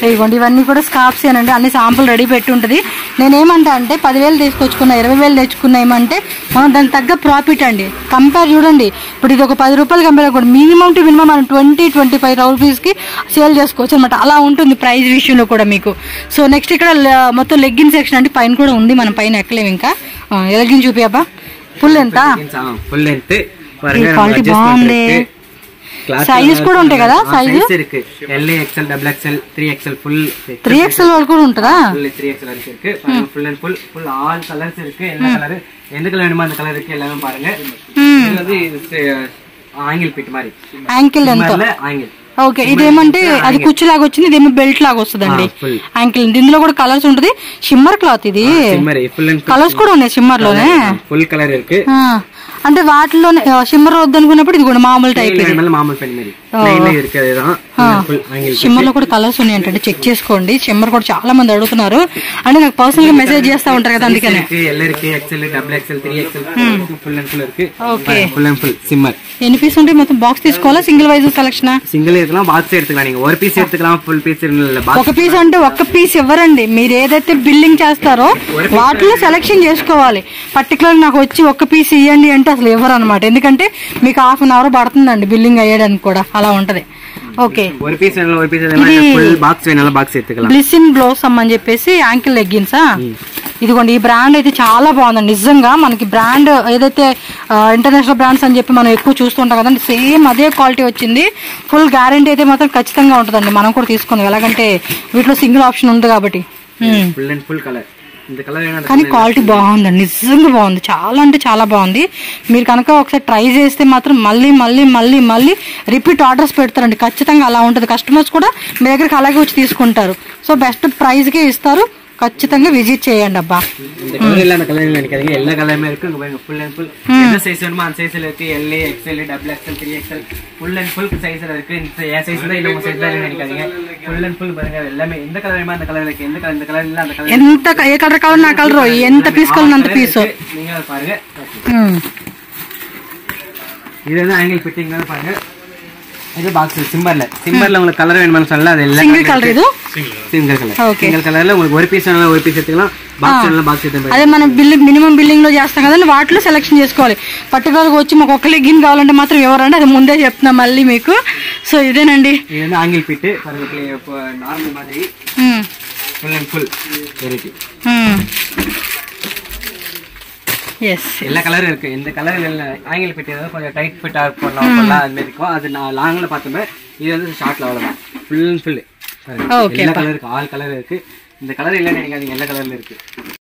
ఇదిగోండి ఇవన్నీ కూడా స్కార్ప్స్ అనండి. అన్ని శాంపుల్ రెడీ పెట్టి ఉంటుంది. నేనేమంటా అంటే 10,000 తీసుకొచ్చుకున్నా, 20,000 తెచ్చుకున్నామంటే మనం దానికి తగ్గ ప్రాఫిట్ అండి. కంపేర్ చూడండి, ఇప్పుడు ఇది ఒక 10 రూపాయలు కంపేర్ కూడా మినిమం టు మినిమం మనం 20-25 రూపీస్కి సేల్ చేసుకోవచ్చు అనమాట. అలా ఉంటుంది ప్రైస్ విషయంలో కూడా మీకు. సో నెక్స్ట్ ఇక్కడ మొత్తం లెగ్గిన్ సెక్షన్ అంటే పైన కూడా ఉంది. మనం పైన ఎక్కలేము ఇంకా. లెగ్గిన్ చూపి అబ్బా. ఫుల్ ఎంత? క్వాలిటీ బాగుంది. సైజెస్ కూడా ఉంటాయి కదా, సైజ్ இருக்கு. L XL double XL 3XL full 3XL వరకు కూడా ఉంటదా? 3XL వరకు இருக்கு. Full and full all colours இருக்கு. எல்லா கலர் எந்த கலர் வேணுமோ அந்த கலர் இருக்கு. எல்லாமே பாருங்க. இது வந்து ஆங்கிள் பிட் மாதிரி. యాంకిల్ ఎంత? యాంకిల్. ఓకే, ఇదేమంటే అది కుచ్చులాగా వచ్చింది, ఇదేమో బెల్ట్ లాగా వస్తుందండి. యాంకిల్. ఇందులో కూడా కలర్స్ ఉంటది. షిమ్మర్ క్లాత్ ఇది. కలర్స్ కూడా ఉన్నాయి షిమ్మర్ లోనే. ఫుల్ కలర్ ఇருக்கு. అంటే వాటిలోనే షిమ్మర్ వద్దనుకున్నప్పుడు ఇది కూడా మామూలు టైప్. షిమ్మర్ లో కూడా కలర్స్ ఉన్నాయి అంటే చెక్ చేసుకోండి. షిమ్మర్ కూడా చాలా మంది అడుగుతున్నారు. అంటే నాకు పర్సనల్ గా మెసేజ్ చేస్తా ఉంటారు కదా, అందుకనే. ఎన్ని పీస్ ఉంటాయి మొత్తం? బాక్స్ తీసుకోవాలా, single wise collection? Single box ఒక పీస్ ఫుల్ పీస్. ఒక పీస్ అంటే ఒక్క పీస్ ఇవ్వరండి. మీరు ఏదైతే బిల్లింగ్ చేస్తారో వాటిలో సెలెక్షన్ చేసుకోవాలి. పర్టికులర్ నాకు వచ్చి ఒక్క పీస్ ఇవ్వండి అంటే అసలు ఇవ్వరు అనమాట. ఎందుకంటే మీకు ½ అవర్ పడుతుందండి బిల్లింగ్ అయ్యడానికి కూడా. అలా ఉంటది. ఓకే, బ్లిస్సిన్ బ్లోసమ్ అని చెప్పేసి యాంకిల్ లెగ్గిన్సా. ఇదిగోండి, ఈ బ్రాండ్ అయితే చాలా బాగుందండి నిజంగా. మనకి బ్రాండ్ ఏదైతే ఇంటర్నేషనల్ బ్రాండ్స్ అని చెప్పి మనం ఎక్కువ చూస్తుంటాం కదండి, సేమ్ అదే క్వాలిటీ వచ్చింది. ఫుల్ గ్యారంటీ అయితే మాత్రం ఖచ్చితంగా ఉంటుందండి. మనం కూడా తీసుకుందాం, ఎలాగంటే వీటిలో సింగిల్ ఆప్షన్ ఉంది కాబట్టి. కానీ క్వాలిటీ బాగుందండి, నిజంగా బాగుంది. చాలా అంటే చాలా బాగుంది. మీరు కనుక ఒకసారి ట్రై చేస్తే మాత్రం మళ్ళీ మళ్ళీ మళ్ళీ మళ్ళీ రిపీట్ ఆర్డర్స్ పెడతారండి. ఖచ్చితంగా అలా ఉంటుంది. కస్టమర్స్ కూడా మీ దగ్గరికి అలాగే వచ్చి తీసుకుంటారు. సో బెస్ట్ ప్రైస్కే ఇస్తారు. ఖచ్చితంగా విజిట్ చేయండి అబ్బా. இந்த கலர் இல்ல அந்த கலர் இல்ல நினைக்காதீங்க, எல்லா கலருமே இருக்கு. இங்க பாருங்க ஃபுல் அண்ட் ஃபுல் என்ன சைஸ் வேணுமோ அந்த சைஸ்ல இருக்கு. L XL double XL 3XL full and full சைஸ்ல இருக்கு. இந்த ஏ சைஸ் தான் இல்ல உங்க சைஸ் தான் நினைக்காதீங்க. ஃபுல் அண்ட் ஃபுல் பாருங்க எல்லாமே எந்த கலர் வேணுமோ அந்த கலர்ல இருக்கு. எந்த கலர் இந்த கலர் இல்ல அந்த கலர் ఎంత ఏ కలర్ కావాలన్నా ఆ కలర్ ఎంత పీస్ కావాలన్నా అంత పీస్. நீங்க பாருங்க இது வந்து ஆங்கிள் ஃபிட்டிங் தான் பாருங்க. இது பாக்ஸ் சிம்பர்ல உங்களுக்கு கலர் வேணும்னு சொல்லல அது எல்லாம் సింగిల్ కలర్ ఇది సింగిల్ కలర్. సింగిల్ కలర్ లో உங்களுக்கு ஒரு పీస్ வேணா ஒரு పీస్ எடுத்துக்கலாம். బాక్స్ వేణా బాక్స్ எடுத்துக்கலாம். అదే మనం మినిమం బిల్డింగ్ లో చేస్తాం కదండి, వాటిలో సెలెక్షన్ చేసుకోవాలి. పర్టికులర్ గా వచ్చి మాకు ఒక లెగ్గిన్ కావాలంటే మాత్రం ఎవరండి, అది ముందే చెప్తున్నా మళ్ళీ మీకు. సో ఇదేనండి ఇది வந்து ஆங்கிள் ஃபிட் பாருங்க. நார்மல் மாதிரி full and full variety. Yes எல்லா கலரும் இருக்கு. இந்த கலர் ஆங்கிள் ஃபிட் ஏதாவது கொஞ்சம் டைட் ஃபிட்டா போடலாம் அது மாதிரி இருக்கும். அது நான் லாங்ல பார்த்தோமே. இது வந்து ஷார்ட்ல அவ்வளவுதான். ஃபுல் அண்ட் ஃபுல் எல்லா கலர் இருக்கு. ஆல் கலர் இருக்கு. இந்த கலர் இல்லன்னு நினைக்காதீங்க, எல்லா கலர்ல இருக்கு.